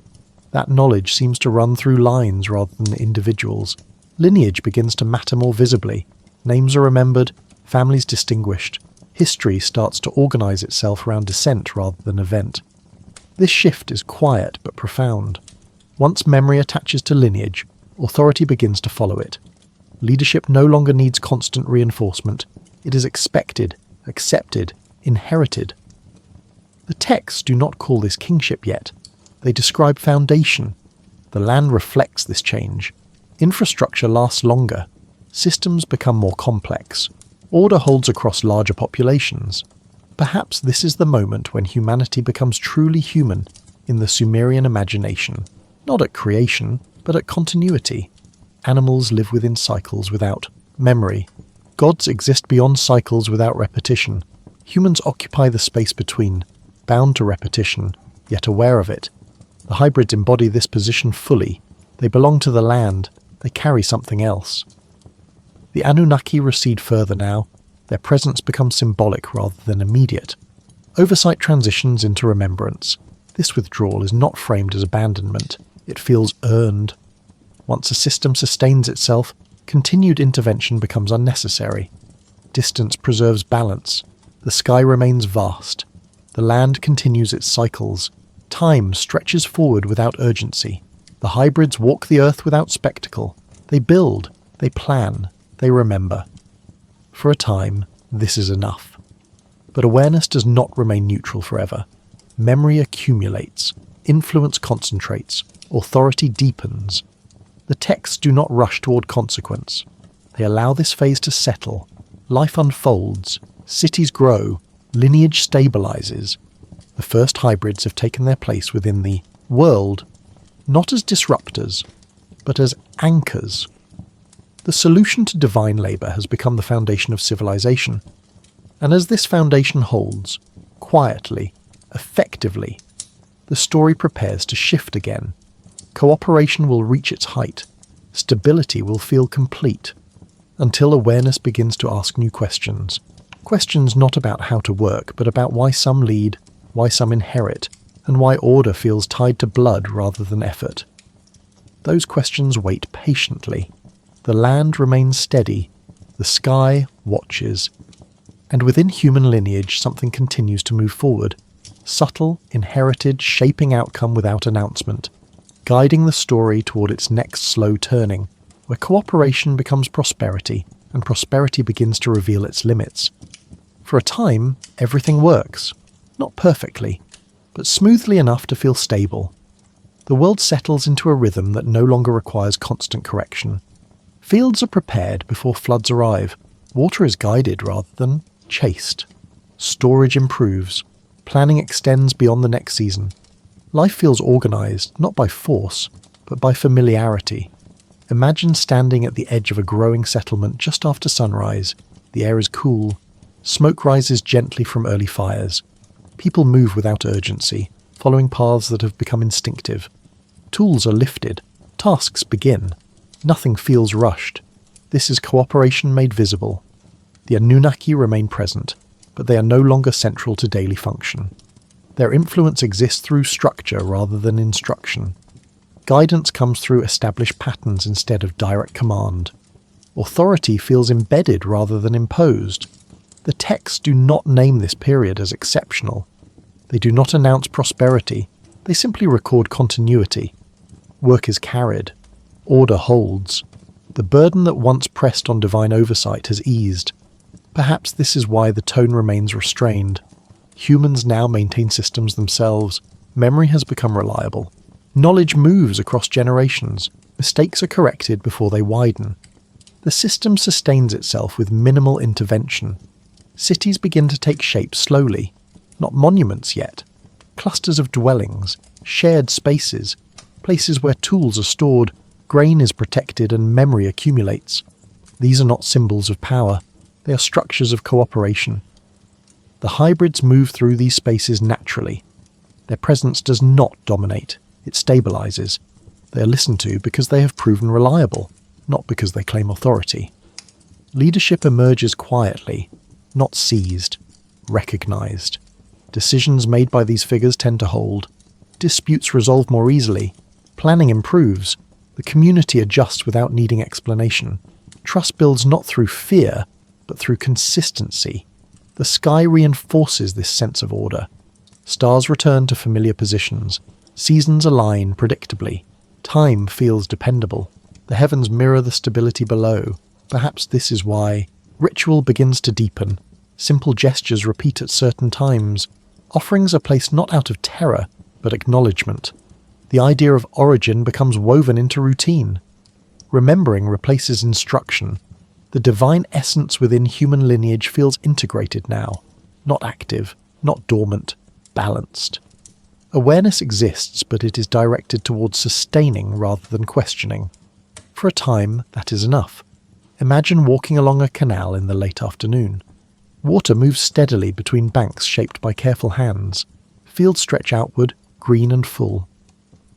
That knowledge seems to run through lines rather than individuals. Lineage begins to matter more visibly. Names are remembered, families distinguished. History starts to organize itself around descent rather than event. This shift is quiet but profound. Once memory attaches to lineage, authority begins to follow it. Leadership no longer needs constant reinforcement. It is expected, accepted, inherited. The texts do not call this kingship yet. They describe foundation. The land reflects this change. Infrastructure lasts longer. Systems become more complex. Order holds across larger populations. Perhaps this is the moment when humanity becomes truly human in the Sumerian imagination. Not at creation, but at continuity. Animals live within cycles without memory. Gods exist beyond cycles without repetition. Humans occupy the space between, bound to repetition, yet aware of it. The hybrids embody this position fully. They belong to the land. They carry something else. The Anunnaki recede further now. Their presence becomes symbolic rather than immediate. Oversight transitions into remembrance. This withdrawal is not framed as abandonment. It feels earned. Once a system sustains itself, continued intervention becomes unnecessary. Distance preserves balance. The sky remains vast. The land continues its cycles. Time stretches forward without urgency. The hybrids walk the earth without spectacle. They build, they plan, they remember. For a time, this is enough. But awareness does not remain neutral forever. Memory accumulates, influence concentrates, authority deepens. The texts do not rush toward consequence. They allow this phase to settle. Life unfolds, cities grow, lineage stabilizes. The first hybrids have taken their place within the world, not as disruptors, but as anchors. The solution to divine labor has become the foundation of civilization. And as this foundation holds, quietly, effectively, the story prepares to shift again. Cooperation will reach its height. Stability will feel complete. Until awareness begins to ask new questions. Questions not about how to work, but about why some lead, why some inherit, and why order feels tied to blood rather than effort. Those questions wait patiently. The land remains steady. The sky watches. And within human lineage, something continues to move forward. Subtle, inherited, shaping outcome without announcement. Guiding the story toward its next slow turning, where cooperation becomes prosperity, and prosperity begins to reveal its limits. For a time, everything works. Not perfectly, but smoothly enough to feel stable. The world settles into a rhythm that no longer requires constant correction. Fields are prepared before floods arrive. Water is guided rather than chased. Storage improves. Planning extends beyond the next season. Life feels organized, not by force, but by familiarity. Imagine standing at the edge of a growing settlement just after sunrise. The air is cool. Smoke rises gently from early fires. People move without urgency, following paths that have become instinctive. Tools are lifted. Tasks begin. Nothing feels rushed. This is cooperation made visible. The Anunnaki remain present, but they are no longer central to daily function. Their influence exists through structure rather than instruction. Guidance comes through established patterns instead of direct command. Authority feels embedded rather than imposed. The texts do not name this period as exceptional. They do not announce prosperity. They simply record continuity. Work is carried. Order holds. The burden that once pressed on divine oversight has eased. Perhaps this is why the tone remains restrained. Humans now maintain systems themselves. Memory has become reliable. Knowledge moves across generations. Mistakes are corrected before they widen. The system sustains itself with minimal intervention. Cities begin to take shape slowly. Not monuments yet. Clusters of dwellings, shared spaces, places where tools are stored, Grain is protected and memory accumulates. These are not symbols of power, they are structures of cooperation. The hybrids move through these spaces naturally. Their presence does not dominate, it stabilizes. They are listened to because they have proven reliable, not because they claim authority. Leadership emerges quietly, not seized, recognized. Decisions made by these figures tend to hold. Disputes resolve more easily. Planning improves. The community adjusts without needing explanation. Trust builds not through fear, but through consistency. The sky reinforces this sense of order. Stars return to familiar positions. Seasons align predictably. Time feels dependable. The heavens mirror the stability below. Perhaps this is why ritual begins to deepen. Simple gestures repeat at certain times. Offerings are placed not out of terror, but acknowledgement. The idea of origin becomes woven into routine. Remembering replaces instruction. The divine essence within human lineage feels integrated now, not active, not dormant, balanced. Awareness exists, but it is directed towards sustaining rather than questioning. For a time, that is enough. Imagine walking along a canal in the late afternoon. Water moves steadily between banks shaped by careful hands. Fields stretch outward, green and full.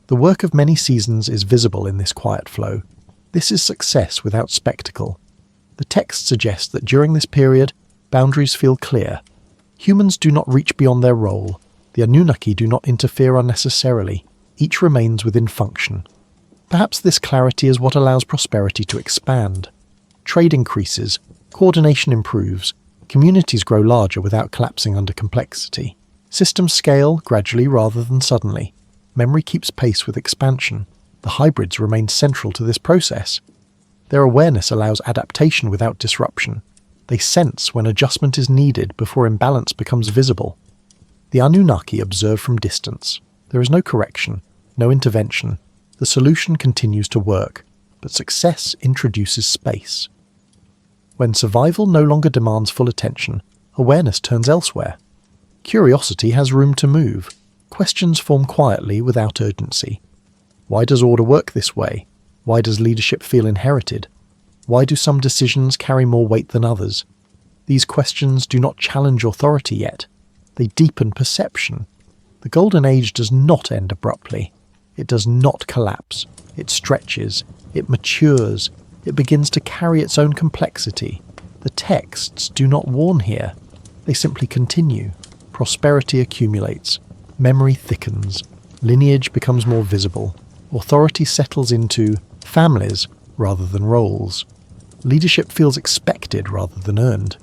The work of many seasons is visible in this quiet flow. This is success without spectacle. The text suggests that during this period, boundaries feel clear. Humans do not reach beyond their role. The Anunnaki do not interfere unnecessarily. Each remains within function. Perhaps this clarity is what allows prosperity to expand. Trade increases, coordination improves, communities grow larger without collapsing under complexity. Systems scale gradually rather than suddenly. Memory keeps pace with expansion. The hybrids remain central to this process. Their awareness allows adaptation without disruption. They sense when adjustment is needed before imbalance becomes visible. The Anunnaki observe from distance. There is no correction, no intervention. The solution continues to work, but success introduces space. When survival no longer demands full attention, awareness turns elsewhere. Curiosity has room to move. Questions form quietly without urgency. Why does order work this way? Why does leadership feel inherited? Why do some decisions carry more weight than others? These questions do not challenge authority yet. They deepen perception. The Golden Age does not end abruptly. It does not collapse. It stretches. It matures. It begins to carry its own complexity. The texts do not warn here. They simply continue. Prosperity accumulates. Memory thickens. Lineage becomes more visible. Authority settles into families rather than roles. Leadership feels expected rather than earned.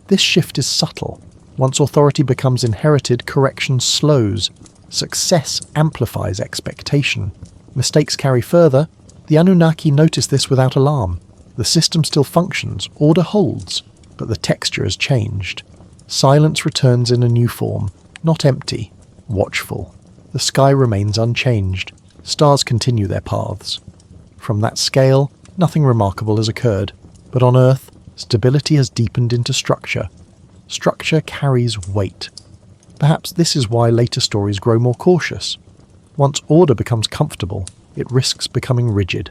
This shift is subtle. Once authority becomes inherited, correction slows. Success amplifies expectation. Mistakes carry further. The Anunnaki notice this without alarm. The system still functions, order holds, but the texture has changed. Silence returns in a new form, not empty, watchful. The sky remains unchanged. Stars continue their paths. From that scale, nothing remarkable has occurred, but on Earth, stability has deepened into structure. Structure carries weight. Perhaps this is why later stories grow more cautious. Once order becomes comfortable, it risks becoming rigid.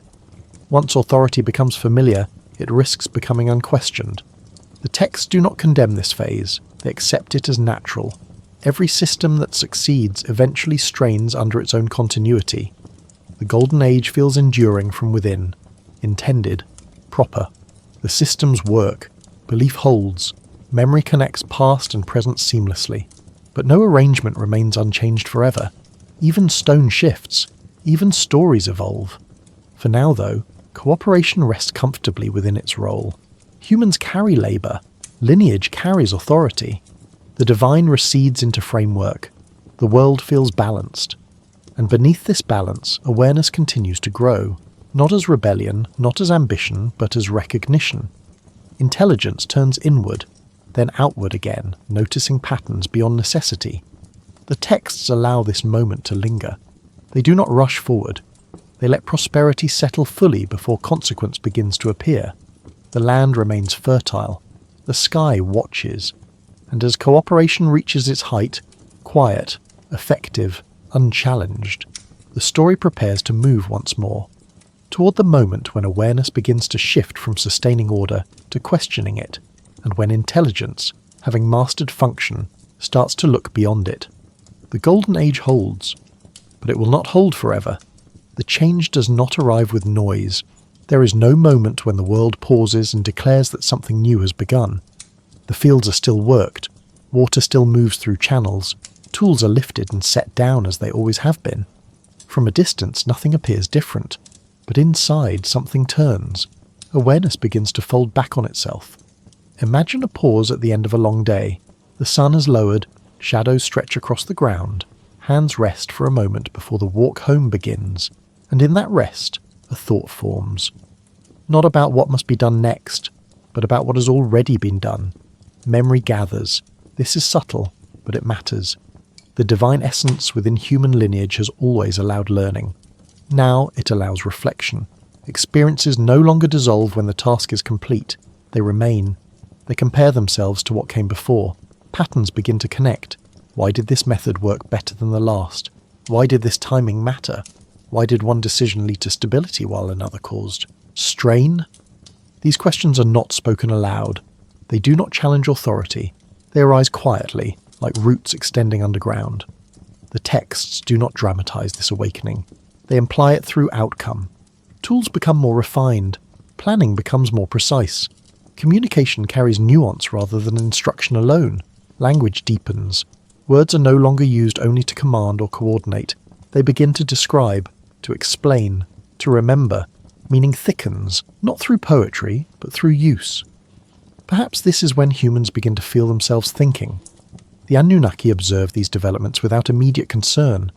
Once authority becomes familiar, it risks becoming unquestioned. The texts do not condemn this phase, they accept it as natural. Every system that succeeds eventually strains under its own continuity. The Golden Age feels enduring from within, intended, proper. The systems work, belief holds, memory connects past and present seamlessly. But no arrangement remains unchanged forever. Even stone shifts, even stories evolve. For now, though, cooperation rests comfortably within its role. Humans carry labour, lineage carries authority. The divine recedes into framework. The world feels balanced. And beneath this balance, awareness continues to grow, not as rebellion, not as ambition, but as recognition. Intelligence turns inward, then outward again, noticing patterns beyond necessity. The texts allow this moment to linger. They do not rush forward. They let prosperity settle fully before consequence begins to appear. The land remains fertile. The sky watches. And as cooperation reaches its height, quiet, effective, unchallenged, the story prepares to move once more. toward the moment when awareness begins to shift from sustaining order to questioning it, and when intelligence, having mastered function, starts to look beyond it. The Golden Age holds, but it will not hold forever. The change does not arrive with noise. There is no moment when the world pauses and declares that something new has begun. The fields are still worked, water still moves through channels, tools are lifted and set down as they always have been. From a distance, nothing appears different, but inside something turns. Awareness begins to fold back on itself. Imagine a pause at the end of a long day. The sun has lowered, shadows stretch across the ground, hands rest for a moment before the walk home begins, and in that rest, a thought forms. Not about what must be done next, but about what has already been done. Memory gathers. This is subtle, but it matters. The divine essence within human lineage has always allowed learning. Now it allows reflection. Experiences no longer dissolve when the task is complete. They remain. They compare themselves to what came before. Patterns begin to connect. Why did this method work better than the last? Why did this timing matter? Why did one decision lead to stability while another caused strain? These questions are not spoken aloud. They do not challenge authority. They arise quietly, like roots extending underground. The texts do not dramatize this awakening. They imply it through outcome. Tools become more refined. Planning becomes more precise. Communication carries nuance rather than instruction alone. Language deepens. Words are no longer used only to command or coordinate. They begin to describe, to explain, to remember. Meaning thickens, not through poetry, but through use. Perhaps this is when humans begin to feel themselves thinking. The Anunnaki observe these developments without immediate concern.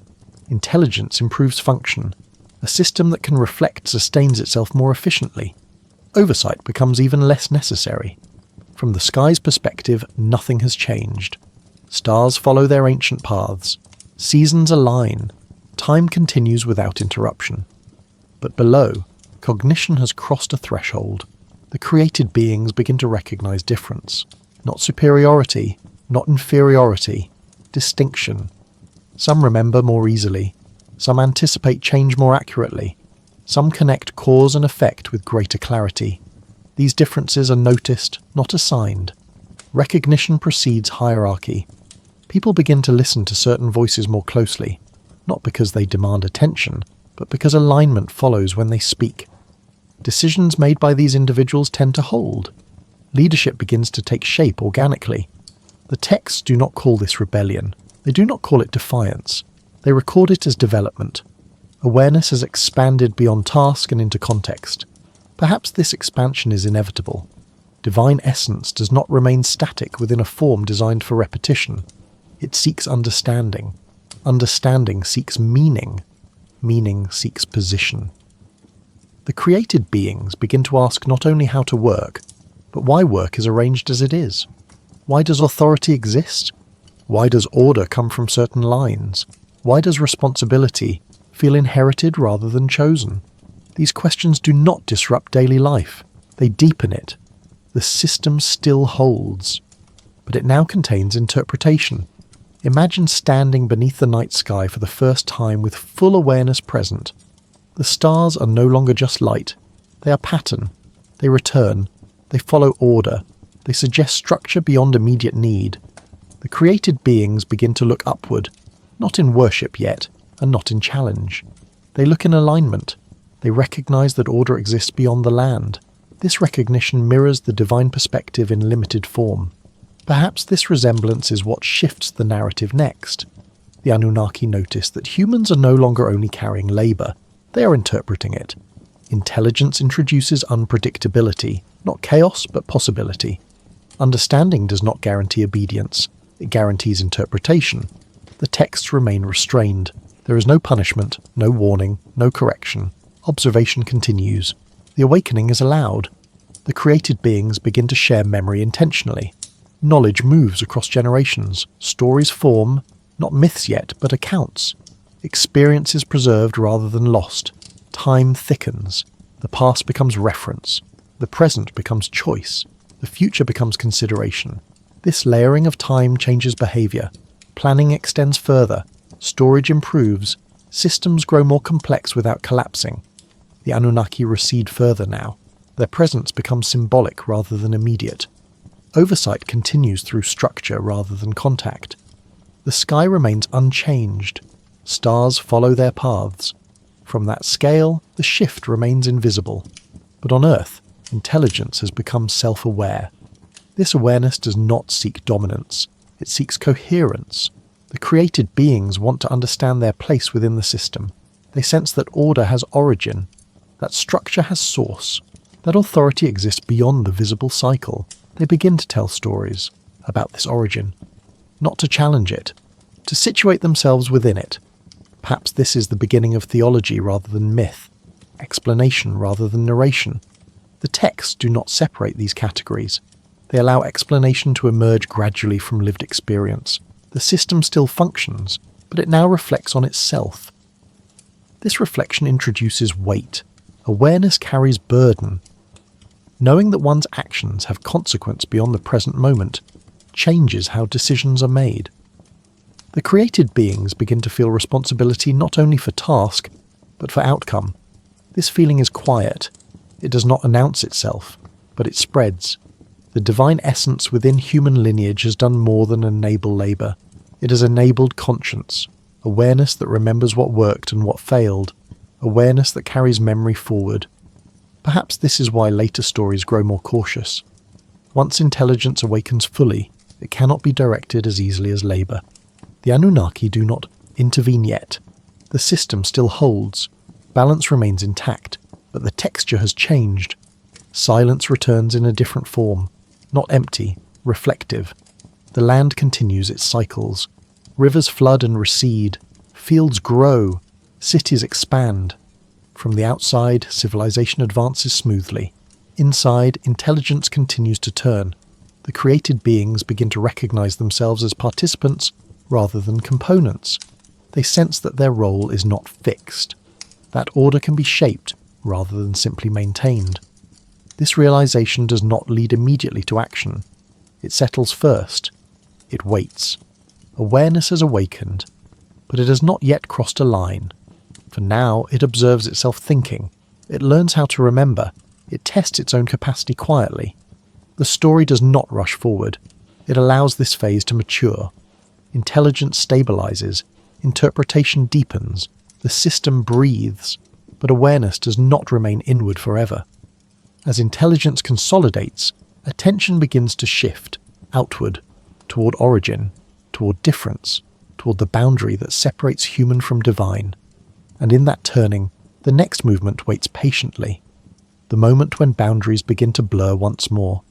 Intelligence improves function. A system that can reflect sustains itself more efficiently. Oversight becomes even less necessary. From the sky's perspective, nothing has changed. Stars follow their ancient paths. Seasons align. Time continues without interruption. But below, cognition has crossed a threshold. The created beings begin to recognize difference. Not superiority, not inferiority, distinction. Some remember more easily. Some anticipate change more accurately. Some connect cause and effect with greater clarity. These differences are noticed, not assigned. Recognition precedes hierarchy. People begin to listen to certain voices more closely, not because they demand attention, but because alignment follows when they speak. Decisions made by these individuals tend to hold. Leadership begins to take shape organically. The texts do not call this rebellion. They do not call it defiance. They record it as development. Awareness has expanded beyond task and into context. Perhaps this expansion is inevitable. Divine essence does not remain static within a form designed for repetition. It seeks understanding. Understanding seeks meaning. Meaning seeks position. The created beings begin to ask not only how to work, but why work is arranged as it is. Why does authority exist? Why does order come from certain lines? Why does responsibility feel inherited rather than chosen? These questions do not disrupt daily life. They deepen it. The system still holds, but it now contains interpretation. Imagine standing beneath the night sky for the first time with full awareness present. The stars are no longer just light. They are pattern. They return. They follow order. They suggest structure beyond immediate need. The created beings begin to look upward, not in worship yet, and not in challenge. They look in alignment. They recognize that order exists beyond the land. This recognition mirrors the divine perspective in limited form. Perhaps this resemblance is what shifts the narrative next. The Anunnaki notice that humans are no longer only carrying labor. They are interpreting it. Intelligence introduces unpredictability, not chaos, but possibility. Understanding does not guarantee obedience. It guarantees interpretation. The texts remain restrained. There is no punishment, no warning, no correction. Observation continues. The awakening is allowed. The created beings begin to share memory intentionally. Knowledge moves across generations. Stories form, not myths yet, but accounts. Experience is preserved rather than lost. Time thickens. The past becomes reference. The present becomes choice. The future becomes consideration. This layering of time changes behavior. Planning extends further. Storage improves. Systems grow more complex without collapsing. The Anunnaki recede further now. Their presence becomes symbolic rather than immediate. Oversight continues through structure rather than contact. The sky remains unchanged. Stars follow their paths. From that scale, the shift remains invisible. But on Earth, intelligence has become self-aware. This awareness does not seek dominance. It seeks coherence. The created beings want to understand their place within the system. They sense that order has origin, that structure has source, that authority exists beyond the visible cycle. They begin to tell stories about this origin, not to challenge it, to situate themselves within it. Perhaps this is the beginning of theology rather than myth, explanation rather than narration. The texts do not separate these categories. They allow explanation to emerge gradually from lived experience. The system still functions, but it now reflects on itself. This reflection introduces weight. Awareness carries burden. Knowing that one's actions have consequence beyond the present moment changes how decisions are made. The created beings begin to feel responsibility not only for task, but for outcome. This feeling is quiet. It does not announce itself, but it spreads. The divine essence within human lineage has done more than enable labour. It has enabled conscience, awareness that remembers what worked and what failed, awareness that carries memory forward. Perhaps this is why later stories grow more cautious. Once intelligence awakens fully, it cannot be directed as easily as labour. The Anunnaki do not intervene yet. The system still holds. Balance remains intact, but the texture has changed. Silence returns in a different form, not empty, reflective. The land continues its cycles. Rivers flood and recede. Fields grow. Cities expand. From the outside, civilization advances smoothly. Inside, intelligence continues to turn. The created beings begin to recognize themselves as participants rather than components. They sense that their role is not fixed. That order can be shaped rather than simply maintained. This realization does not lead immediately to action. It settles first. It waits. Awareness has awakened, but it has not yet crossed a line. For now, it observes itself thinking. It learns how to remember. It tests its own capacity quietly. The story does not rush forward. It allows this phase to mature. Intelligence stabilizes. Interpretation deepens. The system breathes. But awareness does not remain inward forever. As intelligence consolidates, attention begins to shift outward, toward origin, toward difference, toward the boundary that separates human from divine. And in that turning, the next movement waits patiently. The moment when boundaries begin to blur once more,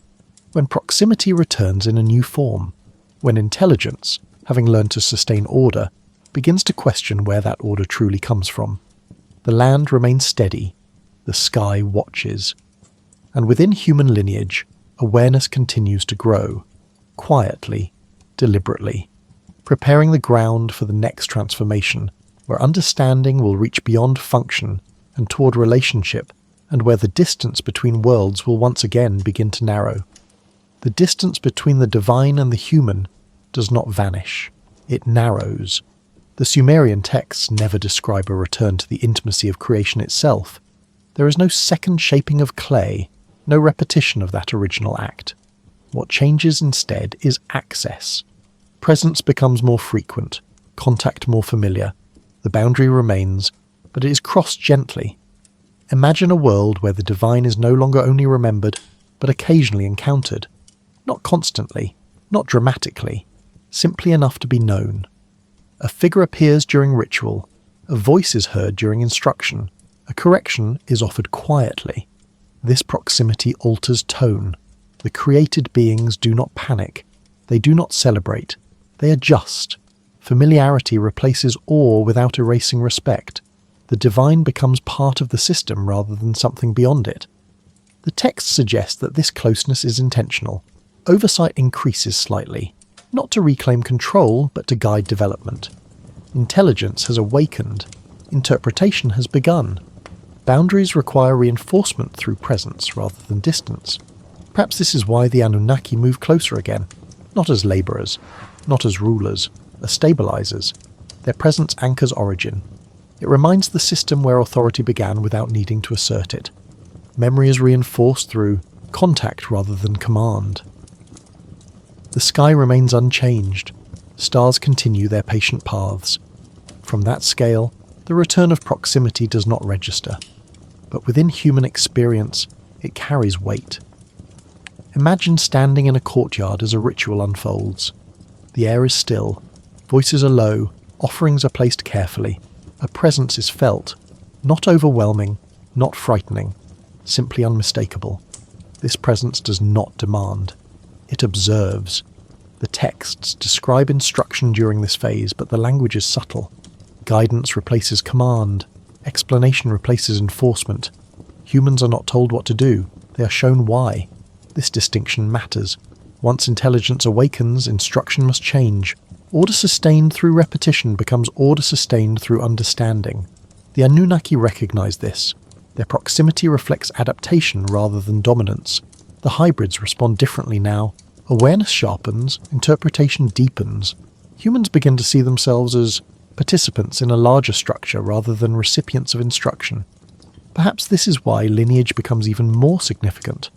when proximity returns in a new form, when intelligence, having learned to sustain order, begins to question where that order truly comes from. The land remains steady, the sky watches. And within human lineage, awareness continues to grow, quietly, deliberately, preparing the ground for the next transformation, where understanding will reach beyond function and toward relationship, and where the distance between worlds will once again begin to narrow. The distance between the divine and the human does not vanish, it narrows. The Sumerian texts never describe a return to the intimacy of creation itself. There is no second shaping of clay, no repetition of that original act. What changes instead is access. Presence becomes more frequent, contact more familiar. The boundary remains, but it is crossed gently. Imagine a world where the divine is no longer only remembered, but occasionally encountered. Not constantly, not dramatically, simply enough to be known. A figure appears during ritual, a voice is heard during instruction, a correction is offered quietly. This proximity alters tone. The created beings do not panic. They do not celebrate. They adjust. Familiarity replaces awe without erasing respect. The divine becomes part of the system rather than something beyond it. The text suggests that this closeness is intentional. Oversight increases slightly, not to reclaim control, but to guide development. Intelligence has awakened. Interpretation has begun. Boundaries require reinforcement through presence rather than distance. Perhaps this is why the Anunnaki move closer again, not as labourers, not as rulers, as stabilizers. Their presence anchors origin. It reminds the system where authority began without needing to assert it. Memory is reinforced through contact rather than command. The sky remains unchanged. Stars continue their patient paths. From that scale, the return of proximity does not register. But within human experience, it carries weight. Imagine standing in a courtyard as a ritual unfolds. The air is still, voices are low, offerings are placed carefully. A presence is felt, not overwhelming, not frightening, simply unmistakable. This presence does not demand. It observes. The texts describe instruction during this phase, but the language is subtle. Guidance replaces command. Explanation replaces enforcement. Humans are not told what to do. They are shown why. This distinction matters. Once intelligence awakens, instruction must change. Order sustained through repetition becomes order sustained through understanding. The Anunnaki recognize this. Their proximity reflects adaptation rather than dominance. The hybrids respond differently now. Awareness sharpens, interpretation deepens. Humans begin to see themselves as participants in a larger structure rather than recipients of instruction. Perhaps this is why lineage becomes even more significant.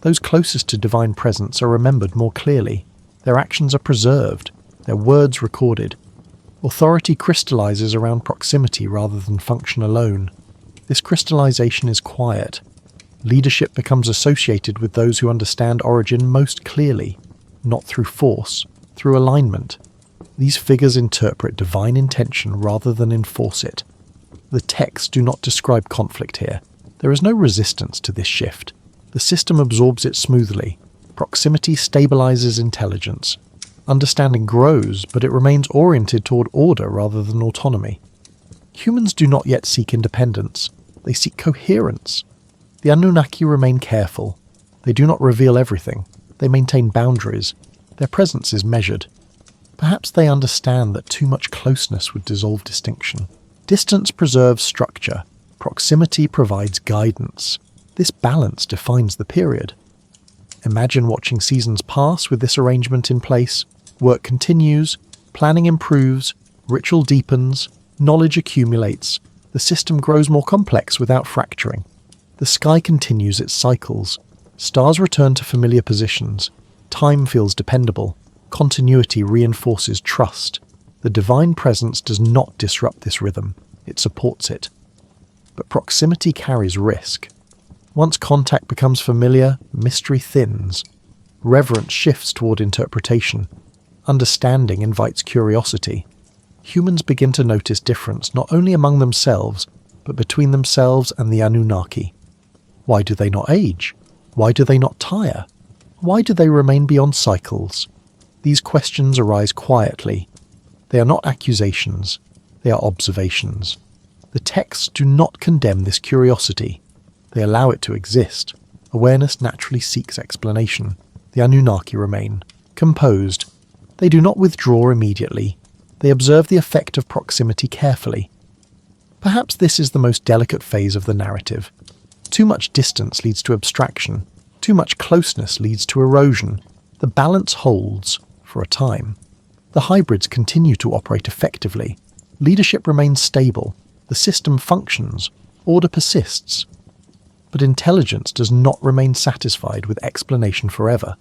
Those closest to divine presence are remembered more clearly. Their actions are preserved, their words recorded. Authority crystallizes around proximity rather than function alone. This crystallization is quiet. Leadership becomes associated with those who understand origin most clearly, not through force, through alignment. These figures interpret divine intention rather than enforce it. The texts do not describe conflict here. There is no resistance to this shift. The system absorbs it smoothly. Proximity stabilizes intelligence. Understanding grows, but it remains oriented toward order rather than autonomy. Humans do not yet seek independence. They seek coherence. The Anunnaki remain careful. They do not reveal everything. They maintain boundaries. Their presence is measured. Perhaps they understand that too much closeness would dissolve distinction. Distance preserves structure. Proximity provides guidance. This balance defines the period. Imagine watching seasons pass with this arrangement in place. Work continues, planning improves, ritual deepens, knowledge accumulates. The system grows more complex without fracturing. The sky continues its cycles. Stars return to familiar positions. Time feels dependable. Continuity reinforces trust. The divine presence does not disrupt this rhythm. It supports it. But proximity carries risk. Once contact becomes familiar, mystery thins. Reverence shifts toward interpretation. Understanding invites curiosity. Humans begin to notice difference not only among themselves, but between themselves and the Anunnaki. Why do they not age? Why do they not tire? Why do they remain beyond cycles? These questions arise quietly. They are not accusations. They are observations. The texts do not condemn this curiosity. They allow it to exist. Awareness naturally seeks explanation. The Anunnaki remain composed. They do not withdraw immediately. They observe the effect of proximity carefully. Perhaps this is the most delicate phase of the narrative. Too much distance leads to abstraction. Too much closeness leads to erosion. The balance holds, for a time. The hybrids continue to operate effectively. Leadership remains stable. The system functions. Order persists. But intelligence does not remain satisfied with explanation forever.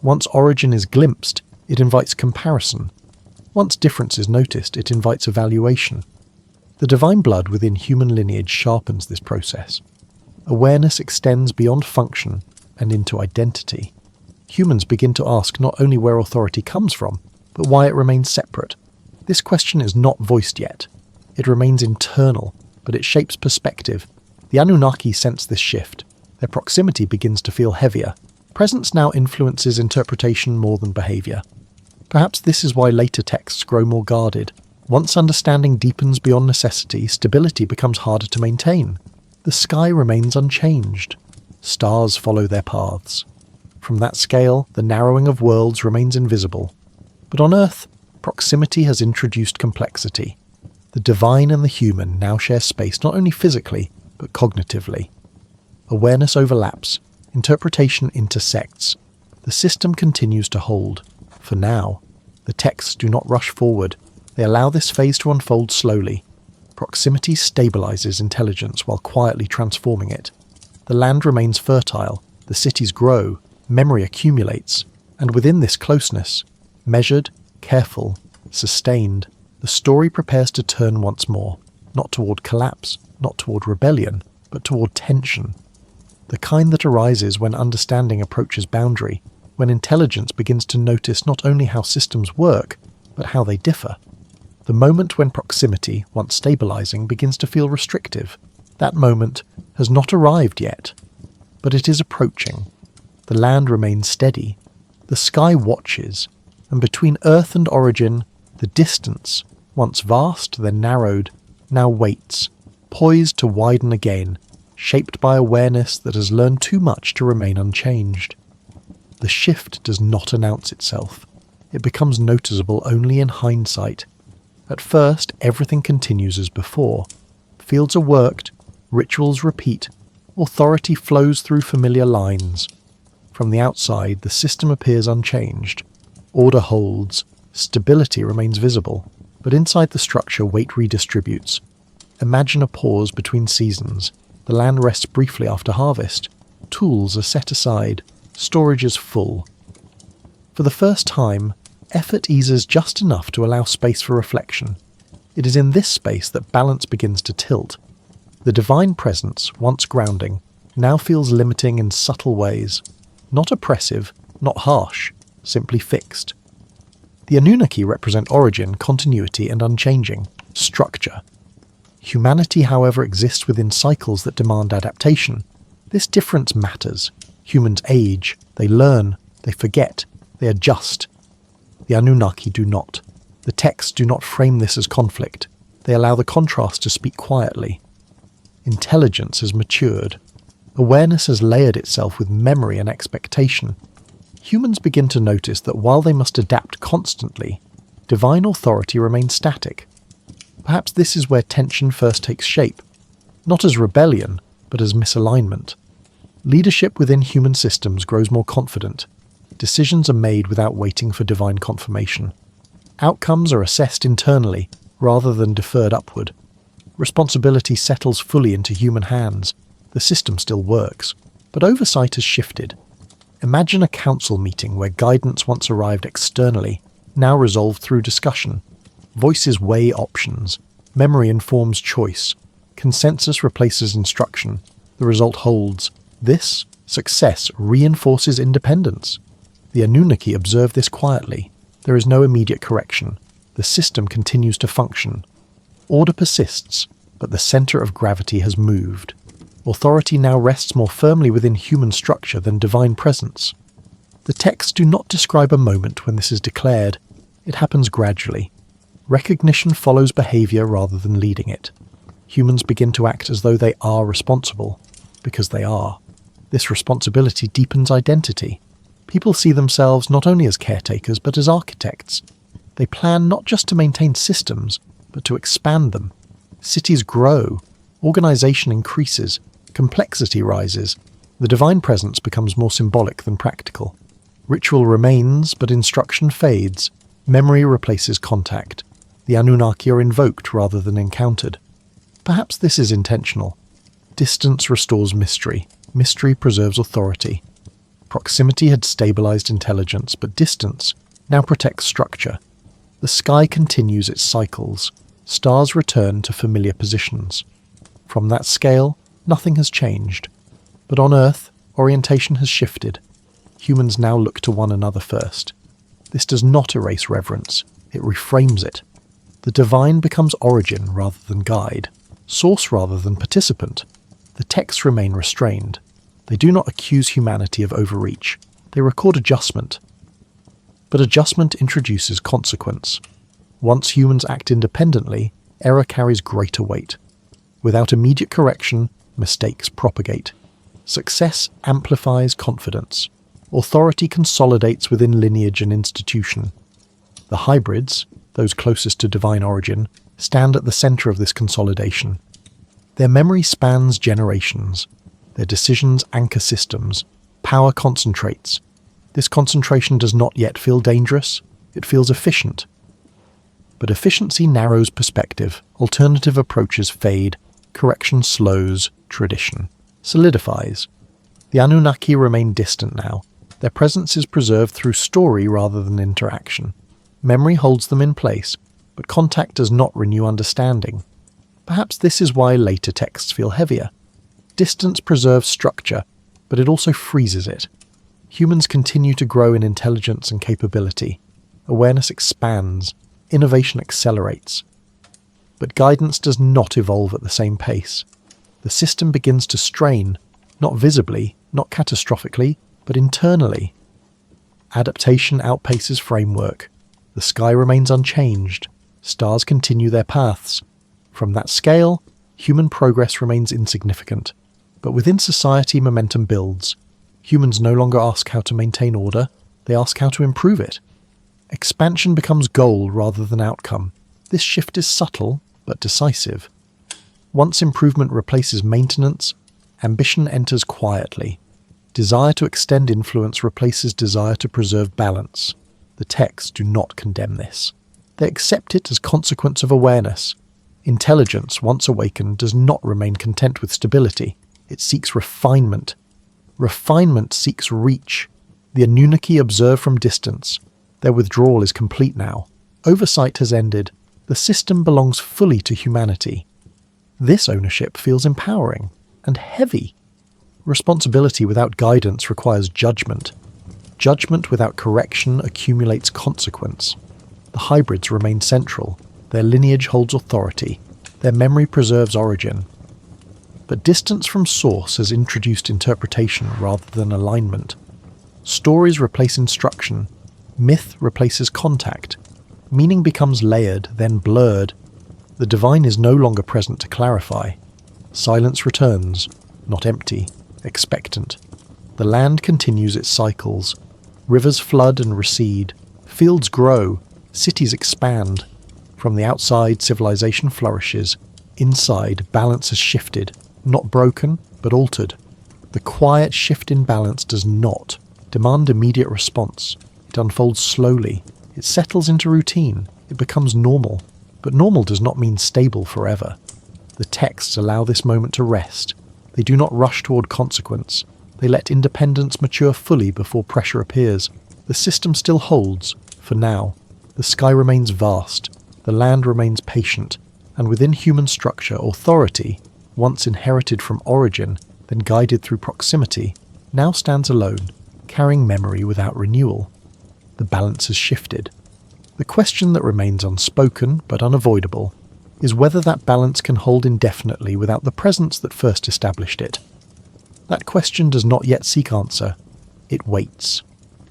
Once origin is glimpsed, it invites comparison. Once difference is noticed, it invites evaluation. The divine blood within human lineage sharpens this process. Awareness extends beyond function and into identity. Humans begin to ask not only where authority comes from, but why it remains separate. This question is not voiced yet. It remains internal, but it shapes perspective. The Anunnaki sense this shift. Their proximity begins to feel heavier. Presence now influences interpretation more than behavior. Perhaps this is why later texts grow more guarded. Once understanding deepens beyond necessity, stability becomes harder to maintain. The sky remains unchanged. Stars follow their paths. From that scale, the narrowing of worlds remains invisible. But on Earth, proximity has introduced complexity. The divine and the human now share space not only physically, but cognitively. Awareness overlaps. Interpretation intersects. The system continues to hold. For now, the texts do not rush forward. They allow this phase to unfold slowly. Proximity stabilizes intelligence while quietly transforming it. The land remains fertile, the cities grow, memory accumulates, and within this closeness, measured, careful, sustained, the story prepares to turn once more, not toward collapse, not toward rebellion, but toward tension. The kind that arises when understanding approaches boundary, when intelligence begins to notice not only how systems work, but how they differ. The moment when proximity, once stabilizing, begins to feel restrictive. That moment has not arrived yet, but it is approaching. The land remains steady. The sky watches, and between Earth and origin, the distance, once vast then narrowed, now waits, poised to widen again, shaped by awareness that has learned too much to remain unchanged. The shift does not announce itself. It becomes noticeable only in hindsight. At first, everything continues as before. Fields are worked, rituals repeat, authority flows through familiar lines. From the outside, the system appears unchanged. Order holds, stability remains visible, but inside the structure weight redistributes. Imagine a pause between seasons. The land rests briefly after harvest. Tools are set aside. Storage is full. For the first time, effort eases just enough to allow space for reflection. It is in this space that balance begins to tilt. The divine presence, once grounding, now feels limiting in subtle ways. Not oppressive, not harsh, simply fixed. The Anunnaki represent origin, continuity, and unchanging structure. Humanity, however, exists within cycles that demand adaptation. This difference matters. Humans age, they learn, they forget, they adjust. The Anunnaki do not. The texts do not frame this as conflict. They allow the contrast to speak quietly. Intelligence has matured. Awareness has layered itself with memory and expectation. Humans begin to notice that while they must adapt constantly, divine authority remains static. Perhaps this is where tension first takes shape, not as rebellion, but as misalignment. Leadership within human systems grows more confident. Decisions are made without waiting for divine confirmation. Outcomes are assessed internally, rather than deferred upward. Responsibility settles fully into human hands. The system still works, but oversight has shifted. Imagine a council meeting where guidance once arrived externally, now resolved through discussion. Voices weigh options. Memory informs choice. Consensus replaces instruction. The result holds. This success reinforces independence. The Anunnaki observe this quietly. There is no immediate correction. The system continues to function. Order persists, but the center of gravity has moved. Authority now rests more firmly within human structure than divine presence. The texts do not describe a moment when this is declared. It happens gradually. Recognition follows behavior rather than leading it. Humans begin to act as though they are responsible, because they are. This responsibility deepens identity. People see themselves not only as caretakers but as architects. They plan not just to maintain systems, but to expand them. Cities grow, organization increases, complexity rises. The divine presence becomes more symbolic than practical. Ritual remains, but instruction fades. Memory replaces contact. The Anunnaki are invoked rather than encountered. Perhaps this is intentional. Distance restores mystery. Mystery preserves authority. Proximity had stabilized intelligence, but distance now protects structure. The sky continues its cycles. Stars return to familiar positions. From that scale, nothing has changed. But on Earth, orientation has shifted. Humans now look to one another first. This does not erase reverence. It reframes it. The divine becomes origin rather than guide, source rather than participant. The texts remain restrained. They do not accuse humanity of overreach. They record adjustment. But adjustment introduces consequence. Once humans act independently, error carries greater weight. Without immediate correction, mistakes propagate. Success amplifies confidence. Authority consolidates within lineage and institution. The hybrids, those closest to divine origin, stand at the center of this consolidation. Their memory spans generations. Their decisions anchor systems. Power concentrates. This concentration does not yet feel dangerous. It feels efficient. But efficiency narrows perspective, alternative approaches fade, correction slows, tradition solidifies. The Anunnaki remain distant now. Their presence is preserved through story rather than interaction. Memory holds them in place, but contact does not renew understanding. Perhaps this is why later texts feel heavier. Distance preserves structure, but it also freezes it. Humans continue to grow in intelligence and capability. Awareness expands. Innovation accelerates. But guidance does not evolve at the same pace. The system begins to strain, not visibly, not catastrophically, but internally. Adaptation outpaces framework. The sky remains unchanged. Stars continue their paths. From that scale, human progress remains insignificant. But within society, momentum builds. Humans no longer ask how to maintain order, they ask how to improve it. Expansion becomes goal rather than outcome. This shift is subtle, but decisive. Once improvement replaces maintenance, ambition enters quietly. Desire to extend influence replaces desire to preserve balance. The texts do not condemn this. They accept it as consequence of awareness. Intelligence, once awakened, does not remain content with stability. It seeks refinement. Refinement seeks reach. The Annunaki observe from distance. Their withdrawal is complete now. Oversight has ended. The system belongs fully to humanity. This ownership feels empowering and heavy. Responsibility without guidance requires judgment. Judgment without correction accumulates consequence. The hybrids remain central. Their lineage holds authority. Their memory preserves origin. But distance from source has introduced interpretation rather than alignment. Stories replace instruction. Myth replaces contact. Meaning becomes layered, then blurred. The divine is no longer present to clarify. Silence returns, not empty, expectant. The land continues its cycles. Rivers flood and recede. Fields grow. Cities expand. From the outside, civilization flourishes. Inside, balance has shifted. Not broken, but altered. The quiet shift in balance does not demand immediate response. It unfolds slowly. It settles into routine. It becomes normal. But normal does not mean stable forever. The texts allow this moment to rest. They do not rush toward consequence. They let independence mature fully before pressure appears. The system still holds, for now. The sky remains vast. The land remains patient. And within human structure, authority, once inherited from origin, then guided through proximity, now stands alone, carrying memory without renewal. The balance has shifted. The question that remains unspoken, but unavoidable, is whether that balance can hold indefinitely without the presence that first established it. That question does not yet seek answer. It waits.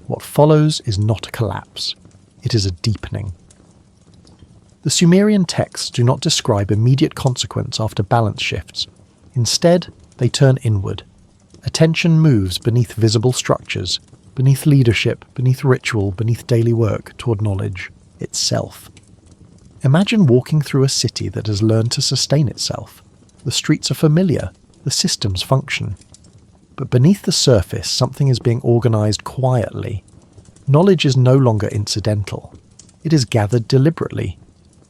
What follows is not a collapse. It is a deepening. The Sumerian texts do not describe immediate consequence after balance shifts. Instead, they turn inward. Attention moves beneath visible structures, beneath leadership, beneath ritual, beneath daily work, toward knowledge itself. Imagine walking through a city that has learned to sustain itself. The streets are familiar, the systems function. But beneath the surface, something is being organized quietly. Knowledge is no longer incidental. It is gathered deliberately.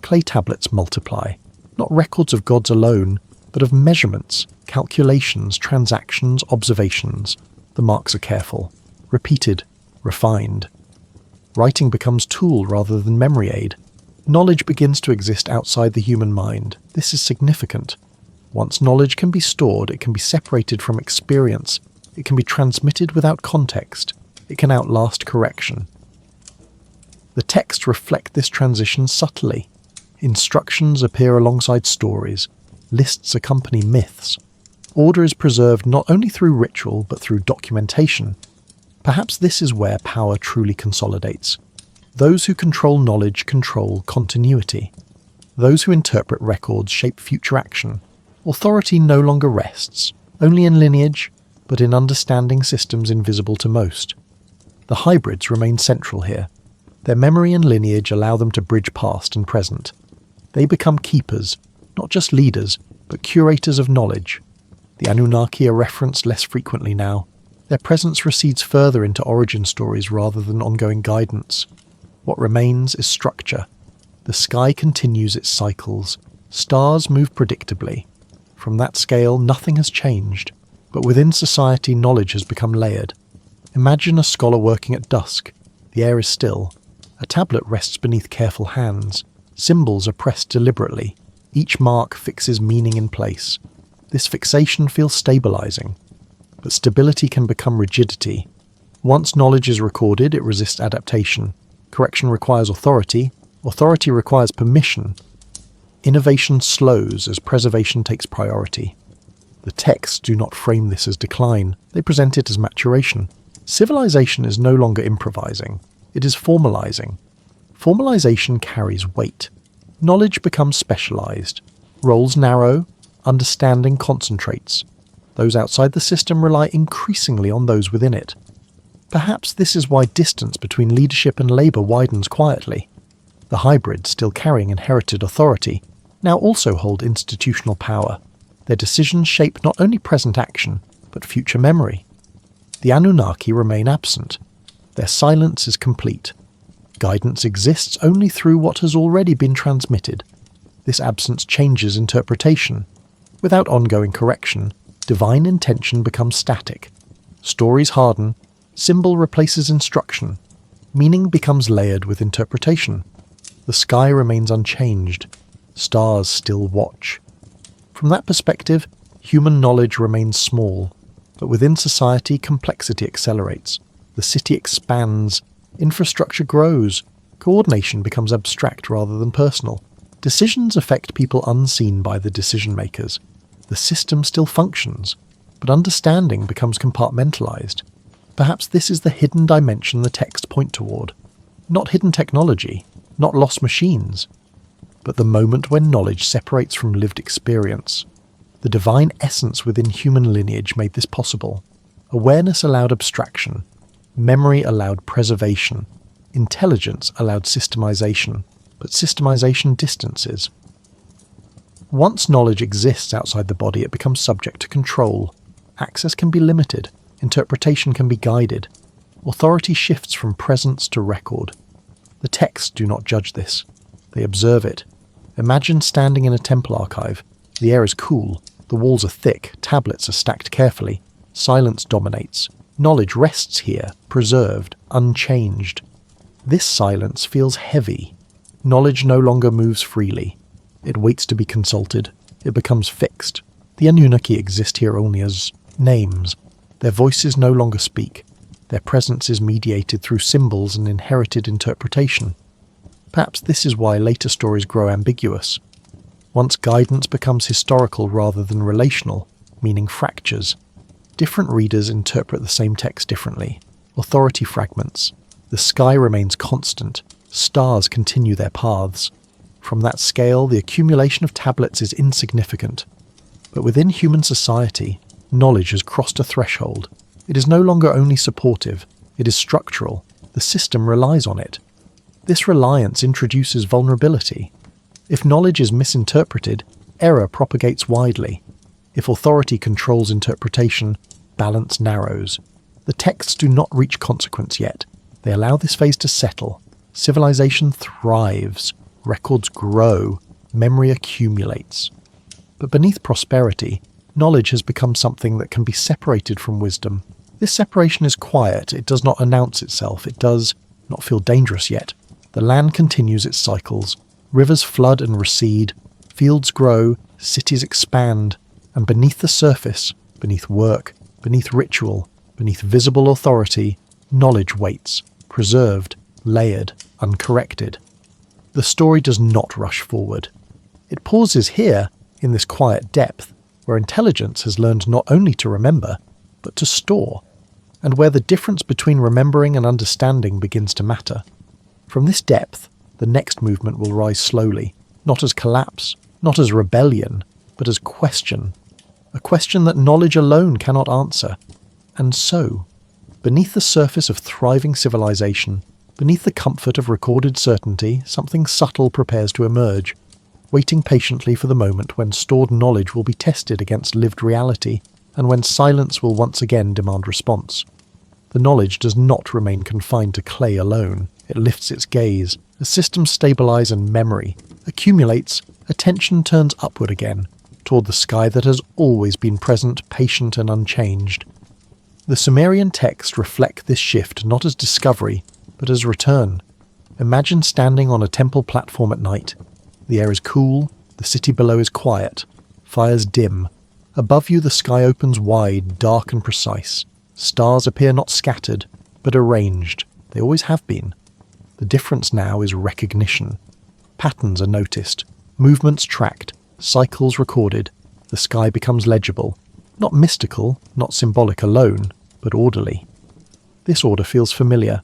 Clay tablets multiply, not records of gods alone, but of measurements, calculations, transactions, observations. The marks are careful, repeated, refined. Writing becomes tool rather than memory aid. Knowledge begins to exist outside the human mind. This is significant. Once knowledge can be stored, it can be separated from experience. It can be transmitted without context. It can outlast correction. The texts reflect this transition subtly. Instructions appear alongside stories. Lists accompany myths. Order is preserved not only through ritual, but through documentation. Perhaps this is where power truly consolidates. Those who control knowledge control continuity. Those who interpret records shape future action. Authority no longer rests, only in lineage, but in understanding systems invisible to most. The hybrids remain central here. Their memory and lineage allow them to bridge past and present. They become keepers, not just leaders, but curators of knowledge. The Anunnaki are referenced less frequently now. Their presence recedes further into origin stories rather than ongoing guidance. What remains is structure. The sky continues its cycles. Stars move predictably. From that scale, nothing has changed. But within society, knowledge has become layered. Imagine a scholar working at dusk. The air is still. A tablet rests beneath careful hands. Symbols are pressed deliberately. Each mark fixes meaning in place. This fixation feels stabilizing. But stability can become rigidity. Once knowledge is recorded, it resists adaptation. Correction requires authority. Authority requires permission. Innovation slows as preservation takes priority. The texts do not frame this as decline, they present it as maturation. Civilization is no longer improvising, it is formalizing. Formalization carries weight. Knowledge becomes specialized. Roles narrow, understanding concentrates. Those outside the system rely increasingly on those within it. Perhaps this is why distance between leadership and labor widens quietly. The hybrids, still carrying inherited authority, now also hold institutional power. Their decisions shape not only present action, but future memory. The Anunnaki remain absent. Their silence is complete. Guidance exists only through what has already been transmitted. This absence changes interpretation. Without ongoing correction, divine intention becomes static. Stories harden, symbol replaces instruction. Meaning becomes layered with interpretation. The sky remains unchanged. Stars still watch. From that perspective, human knowledge remains small, but within society, complexity accelerates. The city expands, infrastructure grows, coordination becomes abstract rather than personal. Decisions affect people unseen by the decision makers. The system still functions, but understanding becomes compartmentalized. Perhaps this is the hidden dimension the texts point toward. Not hidden technology, not lost machines, but the moment when knowledge separates from lived experience. The divine essence within human lineage made this possible. Awareness allowed abstraction. Memory allowed preservation. Intelligence allowed systemization. But systemization distances. Once knowledge exists outside the body, it becomes subject to control. Access can be limited. Interpretation can be guided. Authority shifts from presence to record. The texts do not judge this. They observe it. Imagine standing in a temple archive. The air is cool. The walls are thick. Tablets are stacked carefully. Silence dominates. Knowledge rests here, preserved, unchanged. This silence feels heavy. Knowledge no longer moves freely. It waits to be consulted. It becomes fixed. The Anunnaki exist here only as names. Their voices no longer speak. Their presence is mediated through symbols and inherited interpretation. Perhaps this is why later stories grow ambiguous. Once guidance becomes historical rather than relational, meaning fractures. Different readers interpret the same text differently. Authority fragments. The sky remains constant. Stars continue their paths. From that scale, the accumulation of tablets is insignificant. But within human society, knowledge has crossed a threshold. It is no longer only supportive, it is structural. The system relies on it. This reliance introduces vulnerability. If knowledge is misinterpreted, error propagates widely. If authority controls interpretation, balance narrows. The texts do not reach consequence yet. They allow this phase to settle. Civilization thrives. Records grow. Memory accumulates. But beneath prosperity, knowledge has become something that can be separated from wisdom. This separation is quiet, it does not announce itself, it does not feel dangerous yet. The land continues its cycles. Rivers flood and recede, fields grow, cities expand, and beneath the surface, beneath work, beneath ritual, beneath visible authority, knowledge waits, preserved, layered, uncorrected. The story does not rush forward. It pauses here, in this quiet depth, where intelligence has learned not only to remember, but to store, and where the difference between remembering and understanding begins to matter. From this depth, the next movement will rise slowly, not as collapse, not as rebellion, but as question. A question that knowledge alone cannot answer. And so, beneath the surface of thriving civilization, beneath the comfort of recorded certainty, something subtle prepares to emerge, waiting patiently for the moment when stored knowledge will be tested against lived reality, and when silence will once again demand response. The knowledge does not remain confined to clay alone. It lifts its gaze, As systems stabilize and memory accumulates, attention turns upward again, toward the sky that has always been present, patient and unchanged. The Sumerian texts reflect this shift not as discovery, but as return. Imagine standing on a temple platform at night. The air is cool, the city below is quiet, fires dim. Above you the sky opens wide, dark and precise. Stars appear not scattered, but arranged. They always have been. The difference now is recognition. Patterns are noticed, movements tracked, cycles recorded. The sky becomes legible. Not mystical, not symbolic alone, but orderly. This order feels familiar.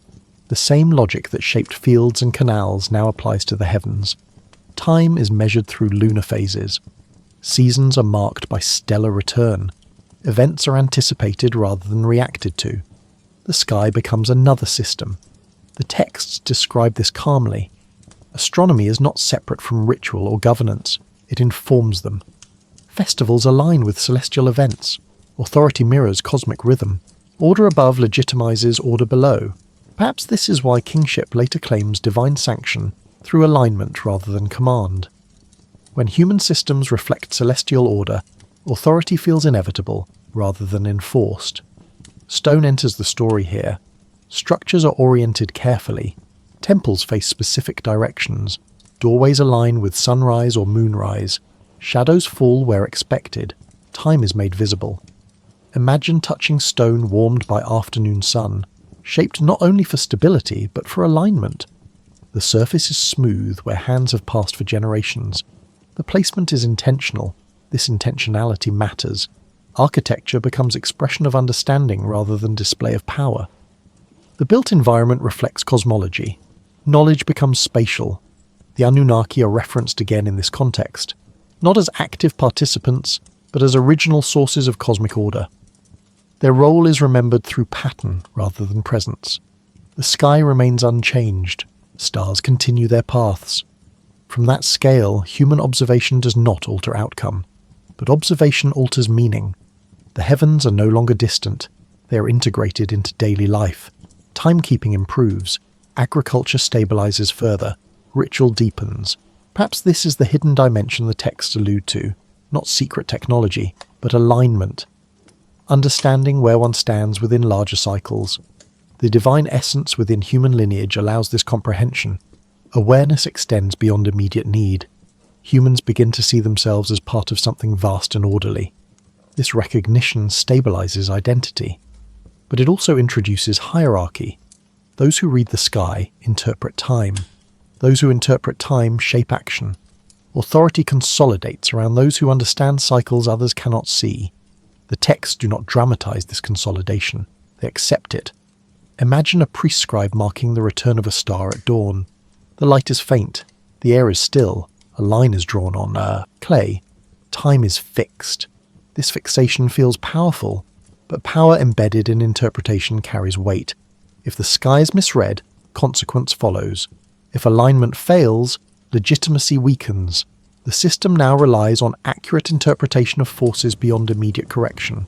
The same logic that shaped fields and canals now applies to the heavens. Time is measured through lunar phases. Seasons are marked by stellar return. Events are anticipated rather than reacted to. The sky becomes another system. The texts describe this calmly. Astronomy is not separate from ritual or governance. It informs them. Festivals align with celestial events. Authority mirrors cosmic rhythm. Order above legitimizes order below. Perhaps this is why kingship later claims divine sanction through alignment rather than command. When human systems reflect celestial order, authority feels inevitable rather than enforced. Stone enters the story here. Structures are oriented carefully. Temples face specific directions. Doorways align with sunrise or moonrise. Shadows fall where expected. Time is made visible. Imagine touching stone warmed by afternoon sun, shaped not only for stability but for alignment. The surface is smooth where hands have passed for generations. The placement is intentional. This intentionality matters. Architecture becomes expression of understanding rather than display of power. The built environment reflects cosmology. Knowledge becomes spatial. The Anunnaki are referenced again in this context, not as active participants, but as original sources of cosmic order. Their role is remembered through pattern rather than presence. The sky remains unchanged. Stars continue their paths. From that scale, human observation does not alter outcome, but observation alters meaning. The heavens are no longer distant. They are integrated into daily life. Timekeeping improves. Agriculture stabilizes further. Ritual deepens. Perhaps this is the hidden dimension the texts allude to, not secret technology, but alignment. Understanding where one stands within larger cycles. The divine essence within human lineage allows this comprehension. Awareness extends beyond immediate need. Humans begin to see themselves as part of something vast and orderly. This recognition stabilizes identity. But it also introduces hierarchy. Those who read the sky interpret time. Those who interpret time shape action. Authority consolidates around those who understand cycles others cannot see. The texts do not dramatize this consolidation. They accept it. Imagine a priest scribe marking the return of a star at dawn. The light is faint. The air is still. A line is drawn on clay. Time is fixed. This fixation feels powerful, but power embedded in interpretation carries weight. If the sky is misread, consequence follows. If alignment fails, legitimacy weakens. The system now relies on accurate interpretation of forces beyond immediate correction.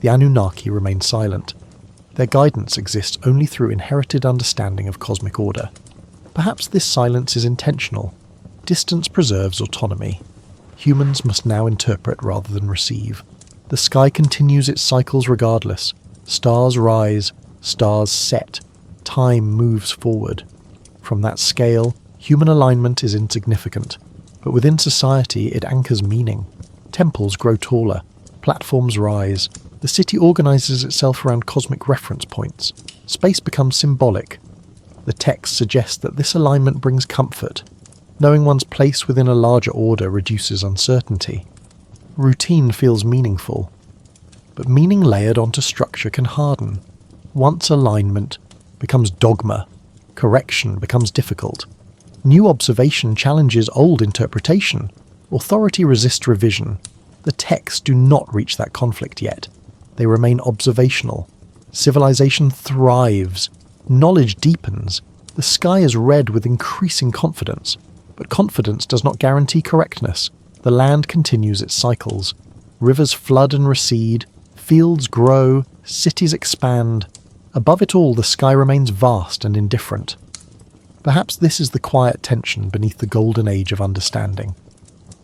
The Anunnaki remain silent. Their guidance exists only through inherited understanding of cosmic order. Perhaps this silence is intentional. Distance preserves autonomy. Humans must now interpret rather than receive. The sky continues its cycles regardless. Stars rise, stars set. Time moves forward. From that scale, human alignment is insignificant, but within society it anchors meaning. Temples grow taller, platforms rise, the city organizes itself around cosmic reference points. Space becomes symbolic. The text suggests that this alignment brings comfort. Knowing one's place within a larger order reduces uncertainty. Routine feels meaningful, but meaning layered onto structure can harden. Once alignment becomes dogma, correction becomes difficult. New observation challenges old interpretation. Authority resists revision. The texts do not reach that conflict yet. They remain observational. Civilization thrives. Knowledge deepens. The sky is read with increasing confidence. But confidence does not guarantee correctness. The land continues its cycles. Rivers flood and recede. Fields grow. Cities expand. Above it all, the sky remains vast and indifferent. Perhaps this is the quiet tension beneath the golden age of understanding.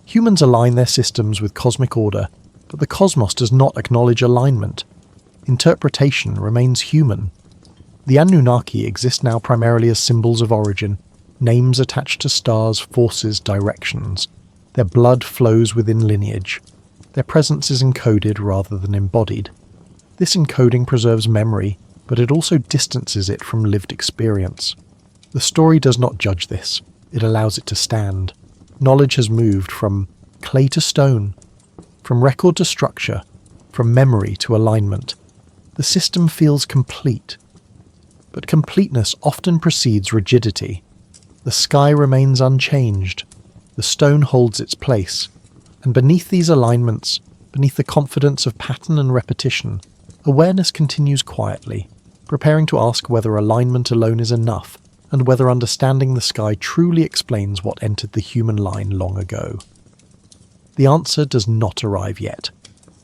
Humans align their systems with cosmic order, but the cosmos does not acknowledge alignment. Interpretation remains human. The Anunnaki exist now primarily as symbols of origin, names attached to stars, forces, directions. Their blood flows within lineage. Their presence is encoded rather than embodied. This encoding preserves memory, but it also distances it from lived experience. The story does not judge this. It allows it to stand. Knowledge has moved from clay to stone, from record to structure, from memory to alignment. The system feels complete. But completeness often precedes rigidity. The sky remains unchanged. The stone holds its place. And beneath these alignments, beneath the confidence of pattern and repetition, awareness continues quietly, preparing to ask whether alignment alone is enough, and whether understanding the sky truly explains what entered the human line long ago. The answer does not arrive yet.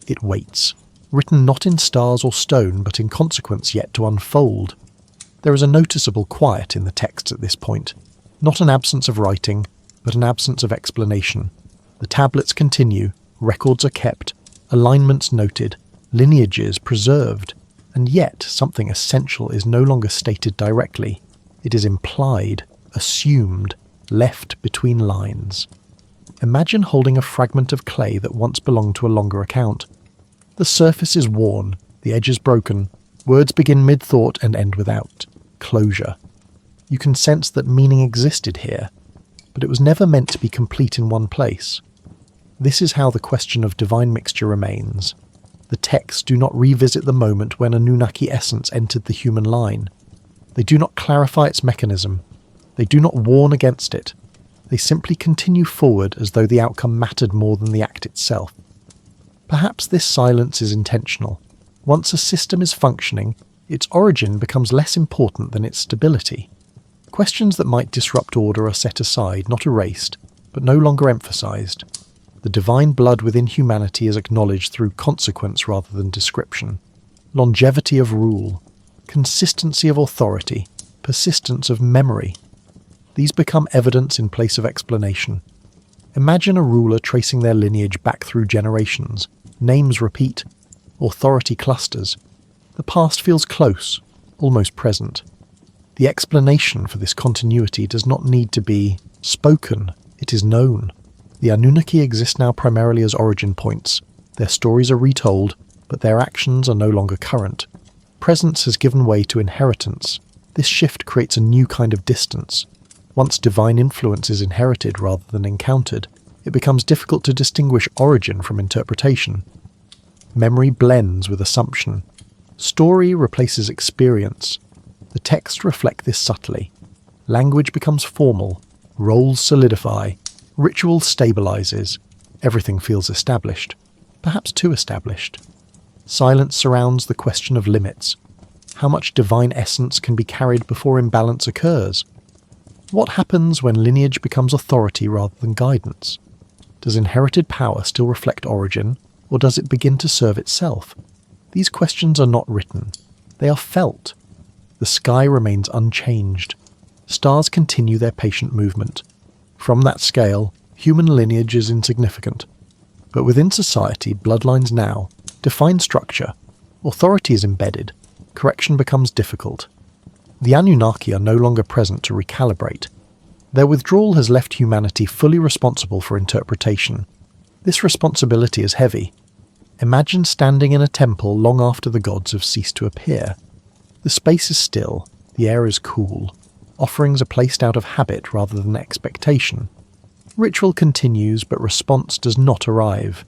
It waits, written not in stars or stone, but in consequence yet to unfold. There is a noticeable quiet in the text at this point, not an absence of writing, but an absence of explanation. The tablets continue, records are kept, alignments noted, lineages preserved, and yet something essential is no longer stated directly. It is implied, assumed, left between lines. Imagine holding a fragment of clay that once belonged to a longer account. The surface is worn, the edge is broken, words begin mid-thought and end without closure. You can sense that meaning existed here, but it was never meant to be complete in one place. This is how the question of divine mixture remains. The texts do not revisit the moment when Anunnaki essence entered the human line. They do not clarify its mechanism. They do not warn against it. They simply continue forward as though the outcome mattered more than the act itself. Perhaps this silence is intentional. Once a system is functioning, its origin becomes less important than its stability. Questions that might disrupt order are set aside, not erased, but no longer emphasized. The divine blood within humanity is acknowledged through consequence rather than description. Longevity of rule, consistency of authority, persistence of memory. These become evidence in place of explanation. Imagine a ruler tracing their lineage back through generations. Names repeat, authority clusters. The past feels close, almost present. The explanation for this continuity does not need to be spoken, it is known. The Anunnaki exist now primarily as origin points. Their stories are retold, but their actions are no longer current. Presence has given way to inheritance. This shift creates a new kind of distance. Once divine influence is inherited rather than encountered, it becomes difficult to distinguish origin from interpretation. Memory blends with assumption. Story replaces experience. The texts reflect this subtly. Language becomes formal. Roles solidify. Ritual stabilizes. Everything feels established. Perhaps too established. Silence surrounds the question of limits. How much divine essence can be carried before imbalance occurs? What happens when lineage becomes authority rather than guidance? Does inherited power still reflect origin, or does it begin to serve itself? These questions are not written. They are felt. The sky remains unchanged. Stars continue their patient movement. From that scale, human lineage is insignificant. But within society, bloodlines now define structure. Authority is embedded. Correction becomes difficult. The Anunnaki are no longer present to recalibrate. Their withdrawal has left humanity fully responsible for interpretation. This responsibility is heavy. Imagine standing in a temple long after the gods have ceased to appear. The space is still, the air is cool. Offerings are placed out of habit rather than expectation. Ritual continues, but response does not arrive.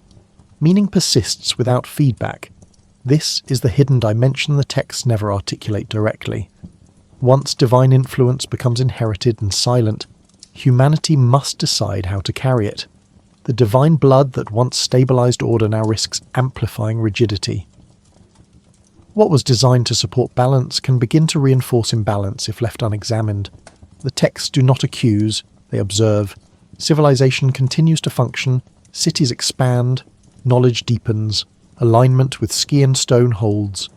Meaning persists without feedback. This is the hidden dimension the texts never articulate directly. Once divine influence becomes inherited and silent, humanity must decide how to carry it. The divine blood that once stabilized order now risks amplifying rigidity. What was designed to support balance can begin to reinforce imbalance if left unexamined. The texts do not accuse, they observe. Civilization continues to function, cities expand, knowledge deepens, alignment with ski and stone holds.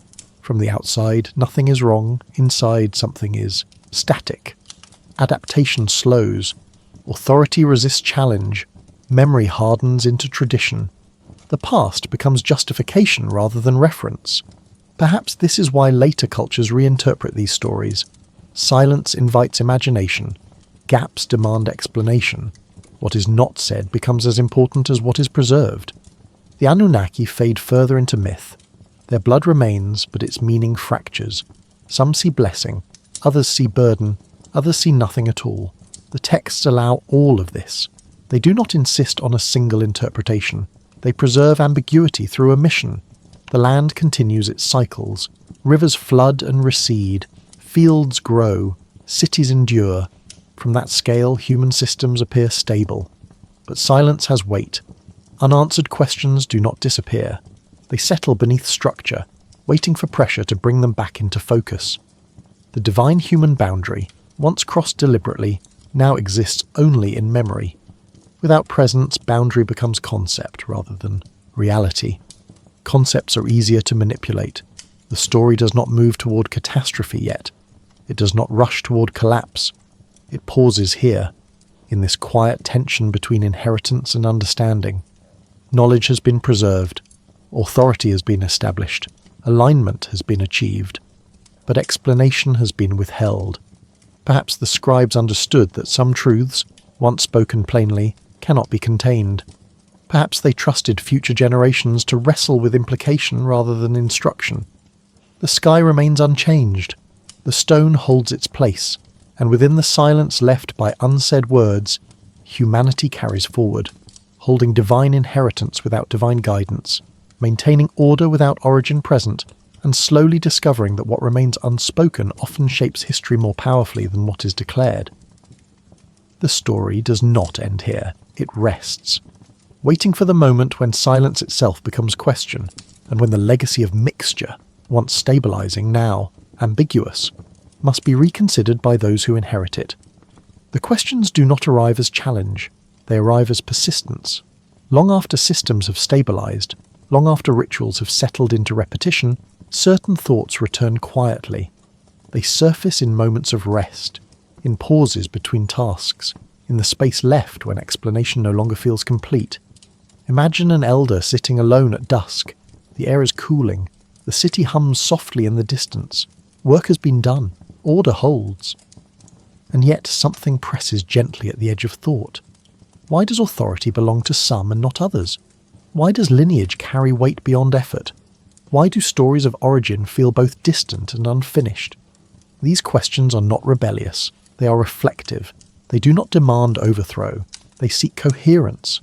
From the outside, nothing is wrong, inside something is static. adaptation slows, authority resists challenge, memory hardens into tradition. The past becomes justification rather than reference. Perhaps this is why later cultures reinterpret these stories. Silence invites imagination. Gaps demand explanation. What is not said becomes as important as what is preserved. The Anunnaki fade further into myth. Their blood remains, but its meaning fractures. Some see blessing, others see burden, others see nothing at all. The texts allow all of this. They do not insist on a single interpretation. They preserve ambiguity through omission. The land continues its cycles. Rivers flood and recede. Fields grow. Cities endure. From that scale, human systems appear stable. But silence has weight. Unanswered questions do not disappear. They settle beneath structure, waiting for pressure to bring them back into focus. The divine-human boundary, once crossed deliberately, now exists only in memory. Without presence, boundary becomes concept rather than reality. Concepts are easier to manipulate. The story does not move toward catastrophe yet. It does not rush toward collapse. It pauses here, in this quiet tension between inheritance and understanding. Knowledge has been preserved. Authority has been established. Alignment has been achieved. But explanation has been withheld. Perhaps the scribes understood that some truths, once spoken plainly, cannot be contained. Perhaps they trusted future generations to wrestle with implication rather than instruction. The sky remains unchanged. The stone holds its place, and within the silence left by unsaid words, humanity carries forward, holding divine inheritance without divine guidance, maintaining order without origin present, and slowly discovering that what remains unspoken often shapes history more powerfully than what is declared. The story does not end here. It rests, waiting for the moment when silence itself becomes question, and when the legacy of mixture, once stabilizing, now ambiguous, must be reconsidered by those who inherit it. The questions do not arrive as challenge. They arrive as persistence. Long after systems have stabilized, long after rituals have settled into repetition, certain thoughts return quietly. They surface in moments of rest, in pauses between tasks, in the space left when explanation no longer feels complete. Imagine an elder sitting alone at dusk. The air is cooling. The city hums softly in the distance. Work has been done. Order holds. And yet something presses gently at the edge of thought. Why does authority belong to some and not others? Why does lineage carry weight beyond effort? Why do stories of origin feel both distant and unfinished? These questions are not rebellious. They are reflective. They do not demand overthrow. They seek coherence.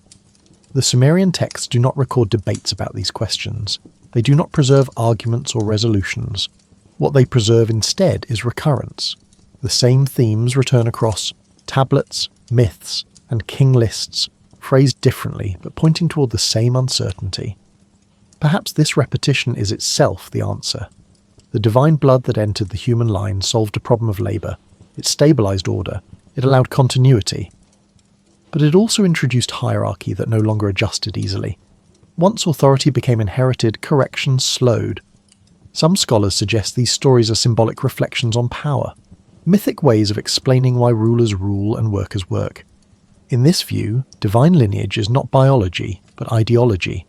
The Sumerian texts do not record debates about these questions. They do not preserve arguments or resolutions. What they preserve instead is recurrence. The same themes return across tablets, myths, and king lists, phrased differently but pointing toward the same uncertainty. Perhaps this repetition is itself the answer. The divine blood that entered the human line solved a problem of labour. It stabilised order. It allowed continuity. But it also introduced hierarchy that no longer adjusted easily. Once authority became inherited, corrections slowed. Some scholars suggest these stories are symbolic reflections on power, mythic ways of explaining why rulers rule and workers work. In this view, divine lineage is not biology, but ideology.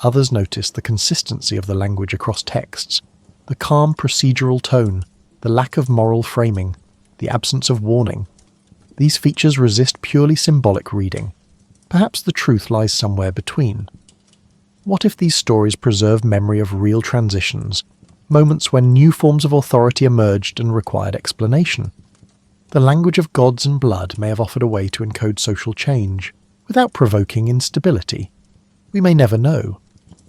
Others notice the consistency of the language across texts, the calm procedural tone, the lack of moral framing, the absence of warning. These features resist purely symbolic reading. Perhaps the truth lies somewhere between. What if these stories preserve memory of real transitions, moments when new forms of authority emerged and required explanation? The language of gods and blood may have offered a way to encode social change, without provoking instability. We may never know.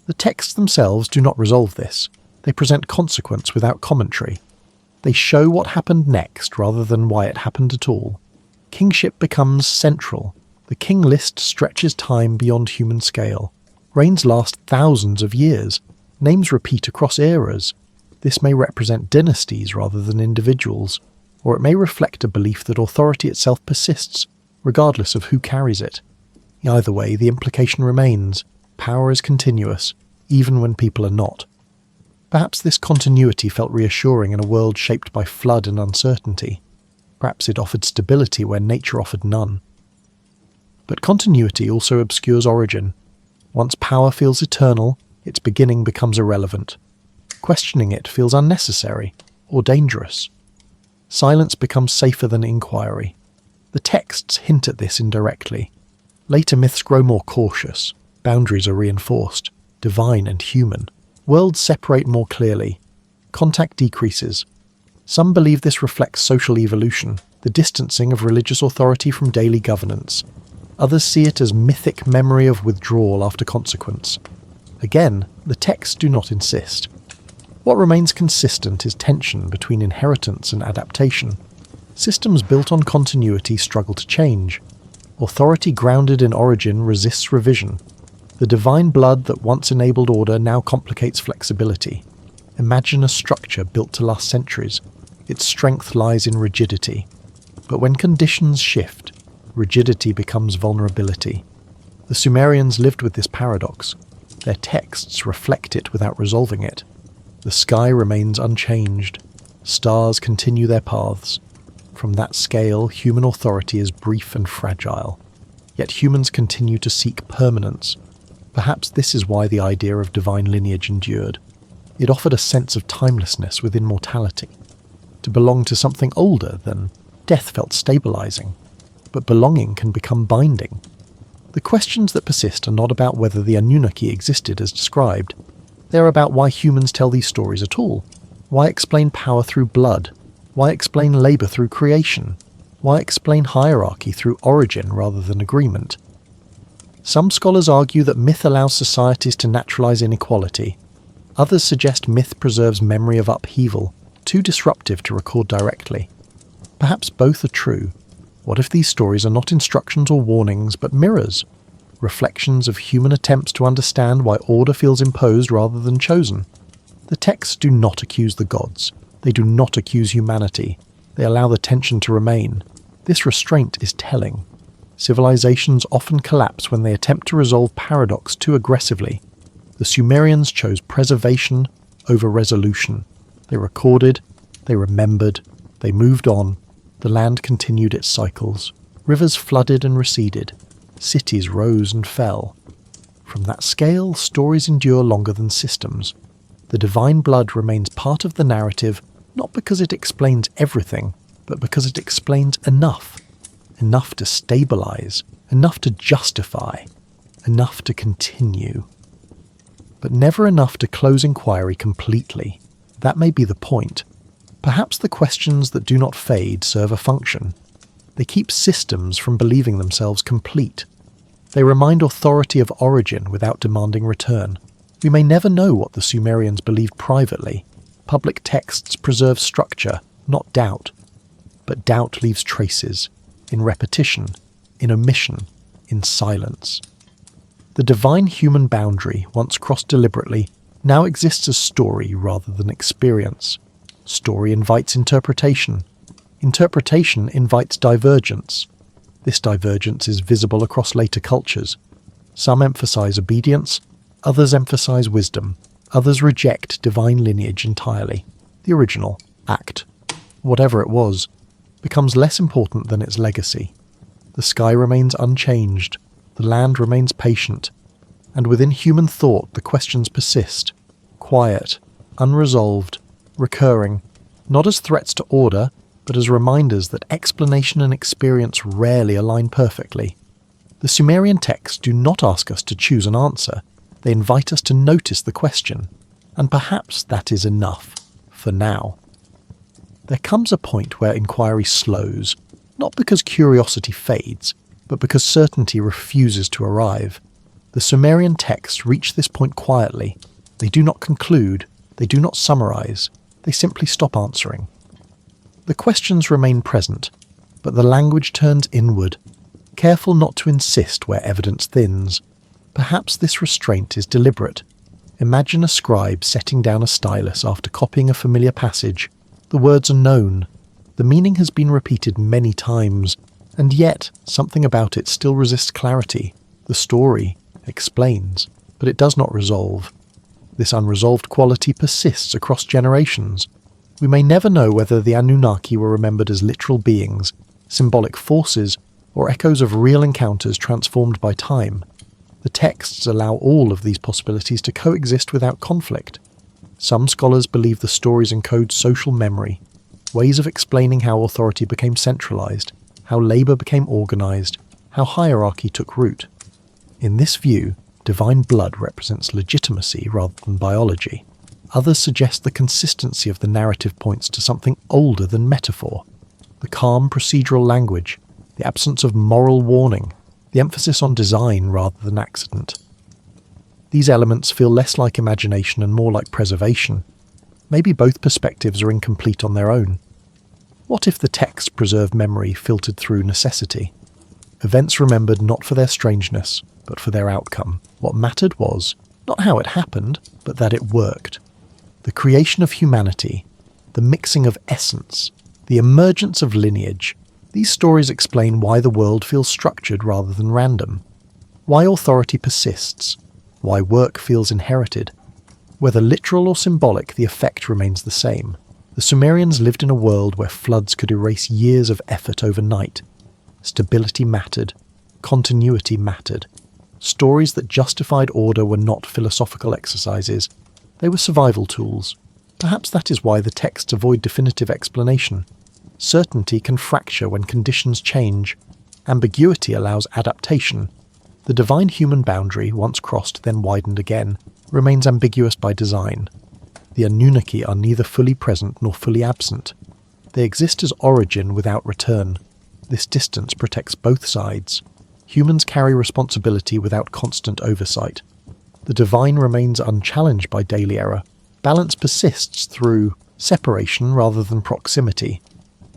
The texts themselves do not resolve this. They present consequence without commentary. They show what happened next rather than why it happened at all. Kingship becomes central. The king list stretches time beyond human scale. Reigns last thousands of years. Names repeat across eras. This may represent dynasties rather than individuals, or it may reflect a belief that authority itself persists, regardless of who carries it. Either way, the implication remains. Power is continuous, even when people are not. Perhaps this continuity felt reassuring in a world shaped by flood and uncertainty. Perhaps it offered stability where nature offered none. But continuity also obscures origin. Once power feels eternal, its beginning becomes irrelevant. Questioning it feels unnecessary or dangerous. Silence becomes safer than inquiry. The texts hint at this indirectly. Later myths grow more cautious. Boundaries are reinforced, divine and human. Worlds separate more clearly. Contact decreases. Some believe this reflects social evolution, the distancing of religious authority from daily governance. Others see it as mythic memory of withdrawal after consequence. Again, the texts do not insist. What remains consistent is tension between inheritance and adaptation. Systems built on continuity struggle to change. Authority grounded in origin resists revision. The divine blood that once enabled order now complicates flexibility. Imagine a structure built to last centuries. Its strength lies in rigidity. But when conditions shift, rigidity becomes vulnerability. The Sumerians lived with this paradox. Their texts reflect it without resolving it. The sky remains unchanged. Stars continue their paths. From that scale, human authority is brief and fragile. Yet humans continue to seek permanence. Perhaps this is why the idea of divine lineage endured. It offered a sense of timelessness within mortality. To belong to something older than death felt stabilizing. But belonging can become binding. The questions that persist are not about whether the Anunnaki existed as described. They are about why humans tell these stories at all. Why explain power through blood? Why explain labour through creation? Why explain hierarchy through origin rather than agreement? Some scholars argue that myth allows societies to naturalise inequality. Others suggest myth preserves memory of upheaval, too disruptive to record directly. Perhaps both are true. What if these stories are not instructions or warnings, but mirrors? Reflections of human attempts to understand why order feels imposed rather than chosen. The texts do not accuse the gods. They do not accuse humanity. They allow the tension to remain. This restraint is telling. Civilizations often collapse when they attempt to resolve paradox too aggressively. The Sumerians chose preservation over resolution. They recorded, they remembered, they moved on. The land continued its cycles. Rivers flooded and receded. Cities rose and fell. From that scale, stories endure longer than systems. The divine blood remains part of the narrative, not because it explains everything, but because it explains enough. Enough to stabilize, enough to justify, enough to continue. But never enough to close inquiry completely. That may be the point. Perhaps the questions that do not fade serve a function. They keep systems from believing themselves complete. They remind authority of origin without demanding return. We may never know what the Sumerians believed privately. Public texts preserve structure, not doubt. But doubt leaves traces, in repetition, in omission, in silence. The divine human boundary, once crossed deliberately, now exists as story rather than experience. Story invites interpretation. Interpretation invites divergence. This divergence is visible across later cultures. Some emphasize obedience, others emphasize wisdom, others reject divine lineage entirely. The original, act, whatever it was, becomes less important than its legacy. The sky remains unchanged, the land remains patient, and within human thought the questions persist, quiet, unresolved, recurring, not as threats to order, but as reminders that explanation and experience rarely align perfectly. The Sumerian texts do not ask us to choose an answer, they invite us to notice the question, and perhaps that is enough, for now. There comes a point where inquiry slows, not because curiosity fades, but because certainty refuses to arrive. The Sumerian texts reach this point quietly. They do not conclude, they do not summarize, they simply stop answering. The questions remain present, but the language turns inward, careful not to insist where evidence thins. Perhaps this restraint is deliberate. Imagine a scribe setting down a stylus after copying a familiar passage. The words are known. The meaning has been repeated many times, and yet something about it still resists clarity. The story explains, but it does not resolve. This unresolved quality persists across generations. We may never know whether the Anunnaki were remembered as literal beings, symbolic forces, or echoes of real encounters transformed by time. The texts allow all of these possibilities to coexist without conflict. Some scholars believe the stories encode social memory, ways of explaining how authority became centralized, how labor became organized, how hierarchy took root. In this view, divine blood represents legitimacy rather than biology. Others suggest the consistency of the narrative points to something older than metaphor. The calm procedural language, the absence of moral warning, the emphasis on design rather than accident. These elements feel less like imagination and more like preservation. Maybe both perspectives are incomplete on their own. What if the texts preserve memory filtered through necessity? Events remembered not for their strangeness, but for their outcome. What mattered was, not how it happened, but that it worked. The creation of humanity, the mixing of essence, the emergence of lineage. These stories explain why the world feels structured rather than random, why authority persists, why work feels inherited. Whether literal or symbolic, the effect remains the same. The Sumerians lived in a world where floods could erase years of effort overnight. Stability mattered, continuity mattered. Stories that justified order were not philosophical exercises, they were survival tools. Perhaps that is why the texts avoid definitive explanation. Certainty can fracture when conditions change. Ambiguity allows adaptation. The divine human boundary, once crossed then widened again, remains ambiguous by design. The Anunnaki are neither fully present nor fully absent. They exist as origin without return. This distance protects both sides. Humans carry responsibility without constant oversight. The divine remains unchallenged by daily error. Balance persists through separation rather than proximity.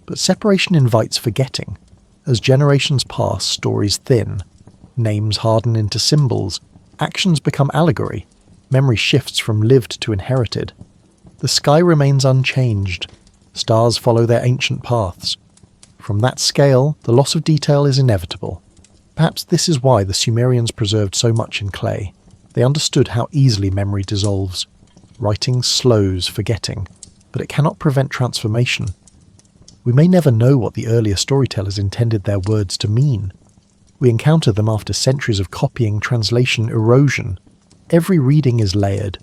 But separation invites forgetting. As generations pass, stories thin. Names harden into symbols. Actions become allegory. Memory shifts from lived to inherited. The sky remains unchanged. Stars follow their ancient paths. From that scale, the loss of detail is inevitable. Perhaps this is why the Sumerians preserved so much in clay. They understood how easily memory dissolves. Writing slows forgetting, but it cannot prevent transformation. We may never know what the earlier storytellers intended their words to mean. We encounter them after centuries of copying, translation, erosion. Every reading is layered.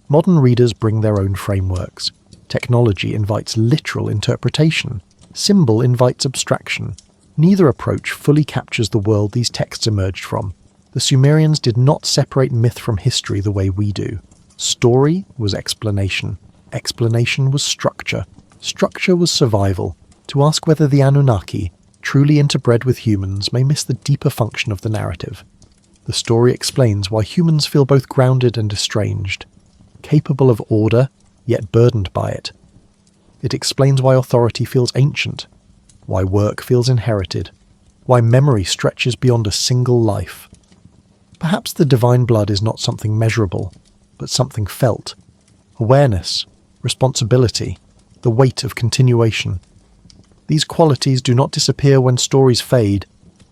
Modern readers bring their own frameworks. Technology invites literal interpretation. Symbol invites abstraction. Neither approach fully captures the world these texts emerged from. The Sumerians did not separate myth from history the way we do. Story was explanation. Explanation was structure. Structure was survival. To ask whether the Anunnaki, truly interbred with humans, may miss the deeper function of the narrative. The story explains why humans feel both grounded and estranged, capable of order, yet burdened by it. It explains why authority feels ancient, why work feels inherited, why memory stretches beyond a single life. Perhaps the divine blood is not something measurable, but something felt. Awareness, responsibility, the weight of continuation. These qualities do not disappear when stories fade.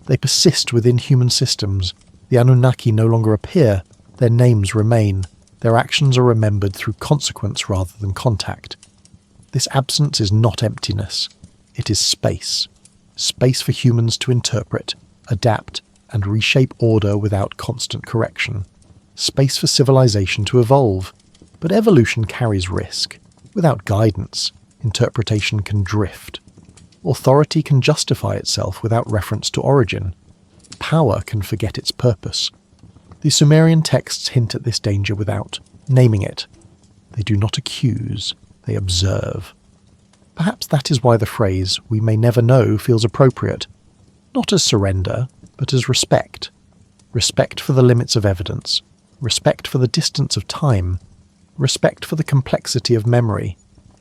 They persist within human systems. The Anunnaki no longer appear, their names remain. Their actions are remembered through consequence rather than contact. This absence is not emptiness. It is space. Space for humans to interpret, adapt, and reshape order without constant correction. Space for civilization to evolve. But evolution carries risk. Without guidance, interpretation can drift. Authority can justify itself without reference to origin. Power can forget its purpose. The Sumerian texts hint at this danger without naming it. They do not accuse, they observe. Perhaps that is why the phrase, "we may never know," feels appropriate. Not as surrender, but as respect. Respect for the limits of evidence. Respect for the distance of time. Respect for the complexity of memory.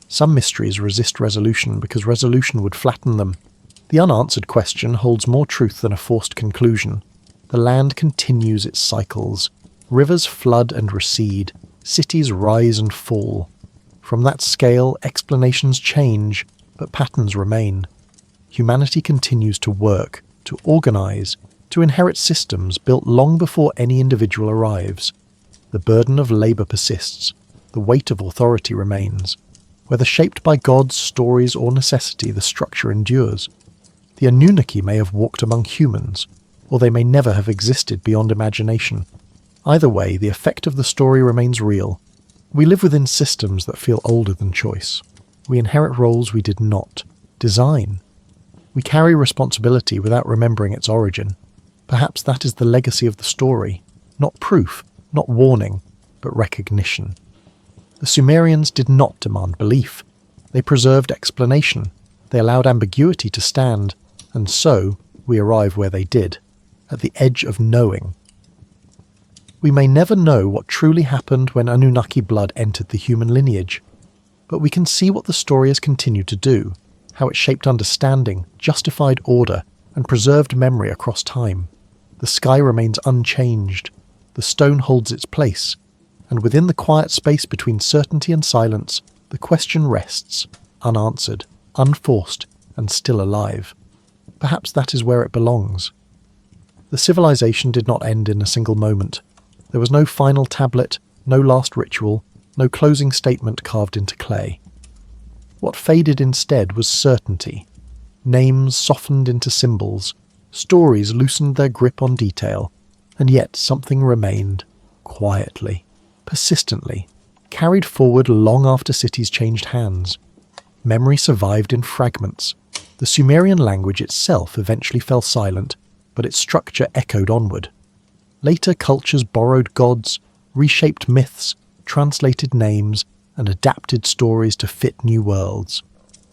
Some mysteries resist resolution because resolution would flatten them. The unanswered question holds more truth than a forced conclusion. The land continues its cycles. Rivers flood and recede. Cities rise and fall. From that scale, explanations change, but patterns remain. Humanity continues to work, to organize, to inherit systems built long before any individual arrives. The burden of labor persists. The weight of authority remains. Whether shaped by gods, stories, or necessity, the structure endures. The Annunaki may have walked among humans, or they may never have existed beyond imagination. Either way, the effect of the story remains real. We live within systems that feel older than choice. We inherit roles we did not design. We carry responsibility without remembering its origin. Perhaps that is the legacy of the story. Not proof, not warning, but recognition. The Sumerians did not demand belief. They preserved explanation. They allowed ambiguity to stand, and so we arrive where they did, at the edge of knowing. We may never know what truly happened when Anunnaki blood entered the human lineage, but we can see what the story has continued to do, how it shaped understanding, justified order, and preserved memory across time. The sky remains unchanged, the stone holds its place, and within the quiet space between certainty and silence, the question rests, unanswered, unforced, and still alive. Perhaps that is where it belongs. The civilization did not end in a single moment. There was no final tablet, no last ritual, no closing statement carved into clay. What faded instead was certainty. Names softened into symbols, stories loosened their grip on detail, and yet something remained, quietly, persistently, carried forward long after cities changed hands. Memory survived in fragments. The Sumerian language itself eventually fell silent, but its structure echoed onward. Later cultures borrowed gods, reshaped myths, translated names, and adapted stories to fit new worlds.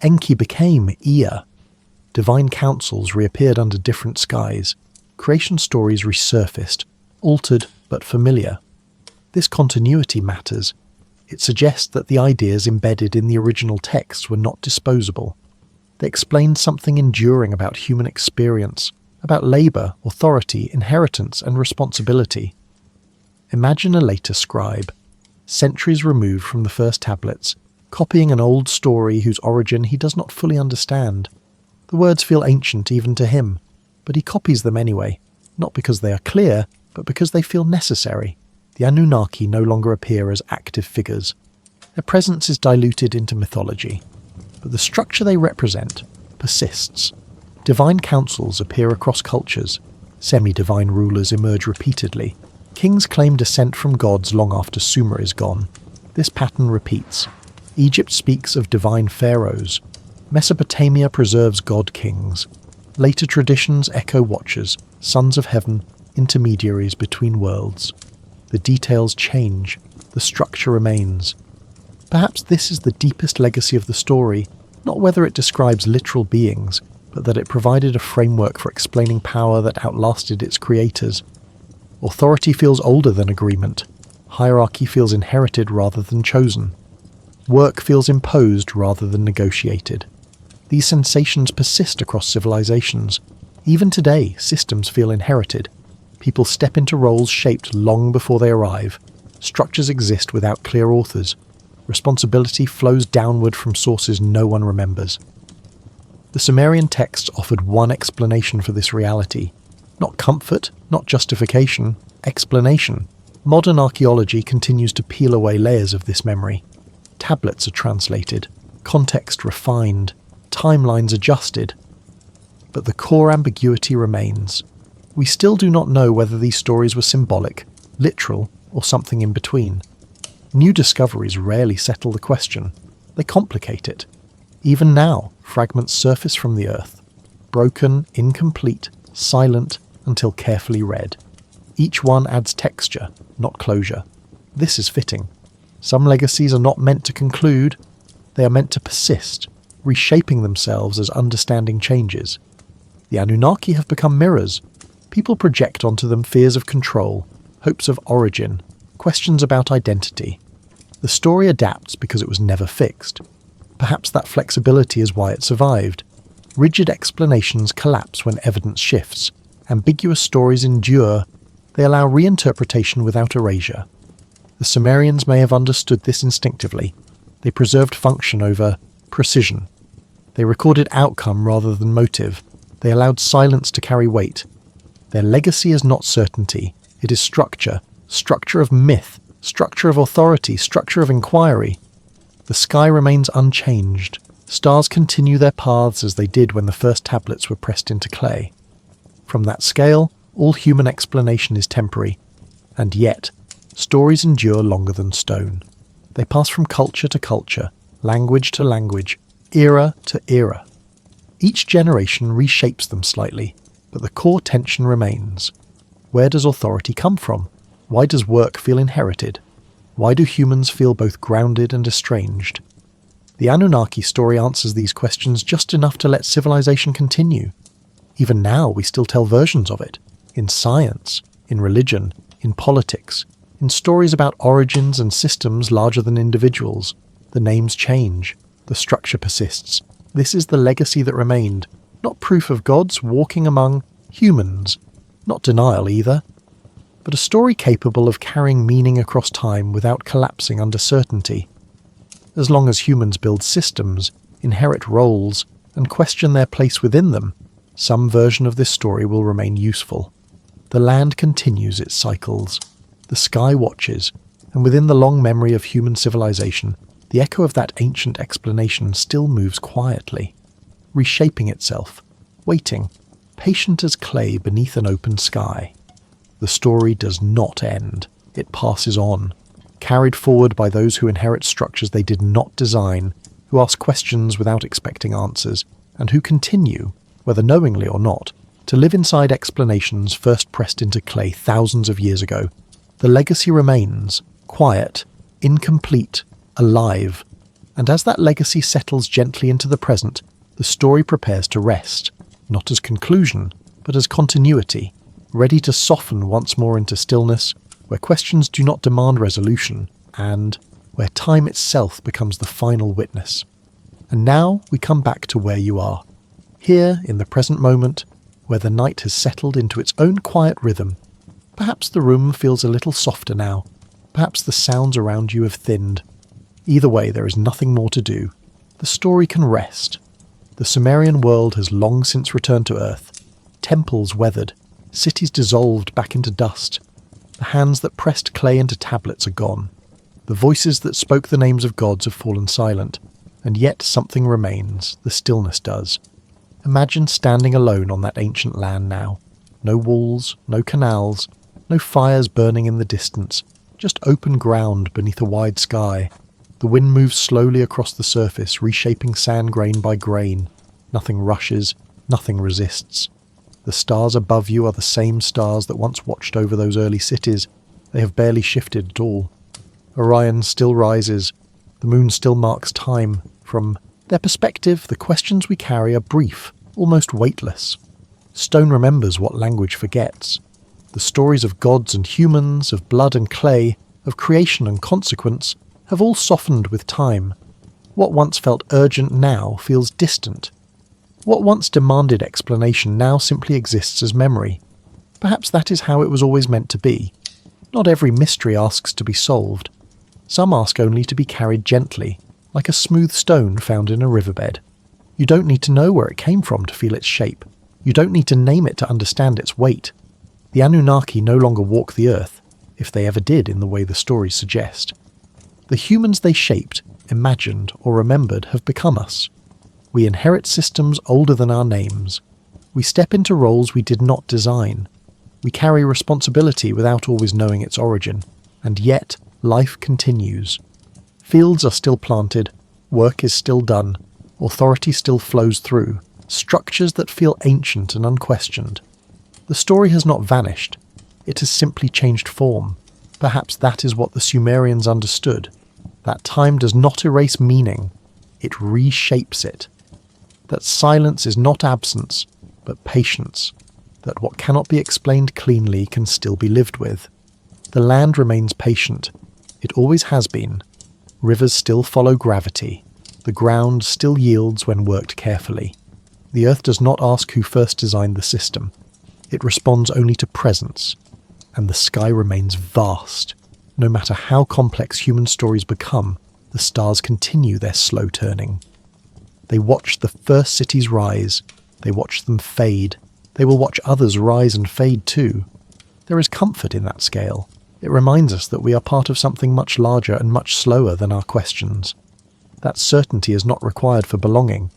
Enki became Ea. Divine councils reappeared under different skies. Creation stories resurfaced, altered but familiar. This continuity matters. It suggests that the ideas embedded in the original texts were not disposable. They explained something enduring about human experience, about labour, authority, inheritance, and responsibility. Imagine a later scribe, centuries removed from the first tablets, copying an old story whose origin he does not fully understand. The words feel ancient even to him, but he copies them anyway, not because they are clear, but because they feel necessary. The Anunnaki no longer appear as active figures. Their presence is diluted into mythology, but the structure they represent persists. Divine councils appear across cultures. Semi-divine rulers emerge repeatedly. Kings claim descent from gods long after Sumer is gone. This pattern repeats. Egypt speaks of divine pharaohs. Mesopotamia preserves god-kings. Later traditions echo watchers, sons of heaven, intermediaries between worlds. The details change, the structure remains. Perhaps this is the deepest legacy of the story, not whether it describes literal beings, but that it provided a framework for explaining power that outlasted its creators. Authority feels older than agreement. Hierarchy feels inherited rather than chosen. Work feels imposed rather than negotiated. These sensations persist across civilizations. Even today, systems feel inherited. People step into roles shaped long before they arrive. Structures exist without clear authors. Responsibility flows downward from sources no one remembers. The Sumerian texts offered one explanation for this reality. Not comfort, not justification, explanation. Modern archaeology continues to peel away layers of this memory. Tablets are translated, context refined, timelines adjusted. But the core ambiguity remains. We still do not know whether these stories were symbolic, literal, or something in between. New discoveries rarely settle the question. They complicate it. Even now, fragments surface from the earth, broken, incomplete, silent, until carefully read. Each one adds texture, not closure. This is fitting. Some legacies are not meant to conclude, they are meant to persist, reshaping themselves as understanding changes. The Anunnaki have become mirrors. People project onto them fears of control, hopes of origin, questions about identity. The story adapts because it was never fixed. Perhaps that flexibility is why it survived. Rigid explanations collapse when evidence shifts. Ambiguous stories endure. They allow reinterpretation without erasure. The Sumerians may have understood this instinctively. They preserved function over precision. They recorded outcome rather than motive. They allowed silence to carry weight. Their legacy is not certainty. It is structure. Structure of myth. Structure of authority. Structure of inquiry. The sky remains unchanged. Stars continue their paths as they did when the first tablets were pressed into clay. From that scale, all human explanation is temporary, and yet, stories endure longer than stone. They pass from culture to culture, language to language, era to era. Each generation reshapes them slightly, but the core tension remains. Where does authority come from? Why does work feel inherited? Why do humans feel both grounded and estranged? The Anunnaki story answers these questions just enough to let civilization continue. Even now, we still tell versions of it. In science, in religion, in politics, in stories about origins and systems larger than individuals. The names change. The structure persists. This is the legacy that remained. Not proof of gods walking among humans. Not denial either. But a story capable of carrying meaning across time without collapsing under certainty. As long as humans build systems, inherit roles, and question their place within them, some version of this story will remain useful. The land continues its cycles. The sky watches, and within the long memory of human civilization, the echo of that ancient explanation still moves quietly, reshaping itself, waiting, patient as clay beneath an open sky. The story does not end. It passes on, carried forward by those who inherit structures they did not design, who ask questions without expecting answers, and who continue, whether knowingly or not, to live inside explanations first pressed into clay thousands of years ago. The legacy remains, quiet, incomplete, alive, and as that legacy settles gently into the present, the story prepares to rest, not as conclusion, but as continuity, ready to soften once more into stillness, where questions do not demand resolution, and where time itself becomes the final witness. And now we come back to where you are, here in the present moment, where the night has settled into its own quiet rhythm. Perhaps the room feels a little softer now, perhaps the sounds around you have thinned. Either way, there is nothing more to do. The story can rest. The Sumerian world has long since returned to Earth, temples weathered, cities dissolved back into dust. The hands that pressed clay into tablets are gone. The voices that spoke the names of gods have fallen silent, and yet something remains, the stillness does. Imagine standing alone on that ancient land now. No walls, no canals, no fires burning in the distance, just open ground beneath a wide sky. The wind moves slowly across the surface, reshaping sand grain by grain. Nothing rushes, nothing resists. The stars above you are the same stars that once watched over those early cities. They have barely shifted at all. Orion still rises. The moon still marks time. From their perspective, the questions we carry are brief, almost weightless. Stone remembers what language forgets. The stories of gods and humans, of blood and clay, of creation and consequence, have all softened with time. What once felt urgent now feels distant. What once demanded explanation now simply exists as memory. Perhaps that is how it was always meant to be. Not every mystery asks to be solved. Some ask only to be carried gently, like a smooth stone found in a riverbed. You don't need to know where it came from to feel its shape. You don't need to name it to understand its weight. The Anunnaki no longer walk the earth, if they ever did in the way the stories suggest. The humans they shaped, imagined, or remembered have become us. We inherit systems older than our names. We step into roles we did not design. We carry responsibility without always knowing its origin. And yet, life continues. Fields are still planted, work is still done, authority still flows through, structures that feel ancient and unquestioned. The story has not vanished. It has simply changed form. Perhaps that is what the Sumerians understood. That time does not erase meaning. It reshapes it. That silence is not absence, but patience. That what cannot be explained cleanly can still be lived with. The land remains patient. It always has been. Rivers still follow gravity. The ground still yields when worked carefully. The earth does not ask who first designed the system. It responds only to presence. And the sky remains vast. No matter how complex human stories become, the stars continue their slow turning. They watch the first cities rise. They watch them fade. They will watch others rise and fade too. There is comfort in that scale. It reminds us that we are part of something much larger and much slower than our questions. That certainty is not required for belonging.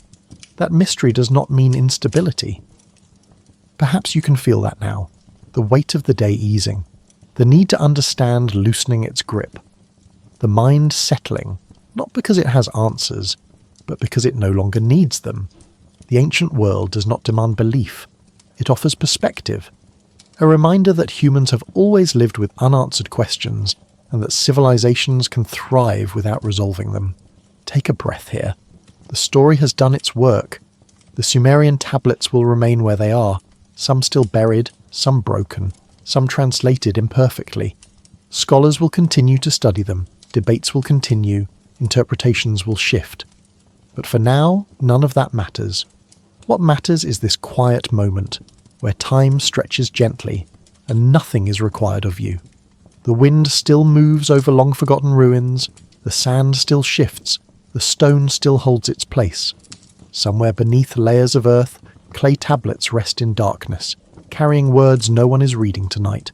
That mystery does not mean instability. Perhaps you can feel that now, the weight of the day easing, the need to understand loosening its grip, the mind settling, not because it has answers, but because it no longer needs them. The ancient world does not demand belief. It offers perspective, a reminder that humans have always lived with unanswered questions and that civilizations can thrive without resolving them. Take a breath here. The story has done its work. The Sumerian tablets will remain where they are, some still buried, some broken, some translated imperfectly. Scholars will continue to study them, debates will continue, interpretations will shift. But for now, none of that matters. What matters is this quiet moment, where time stretches gently, and nothing is required of you. The wind still moves over long-forgotten ruins, the sand still shifts, the stone still holds its place. Somewhere beneath layers of earth, clay tablets rest in darkness, carrying words no one is reading tonight.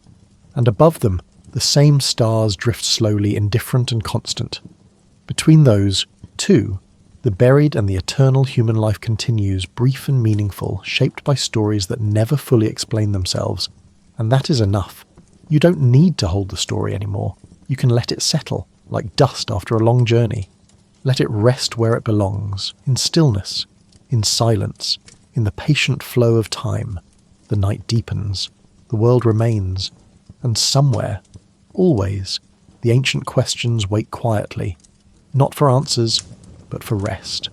And above them, the same stars drift slowly, indifferent and constant. Between those, too, the buried and the eternal human life continues, brief and meaningful, shaped by stories that never fully explain themselves. And that is enough. You don't need to hold the story anymore. You can let it settle, like dust after a long journey. Let it rest where it belongs, in stillness, in silence, in the patient flow of time. The night deepens, the world remains, and somewhere, always, the ancient questions wait quietly, not for answers, but for rest.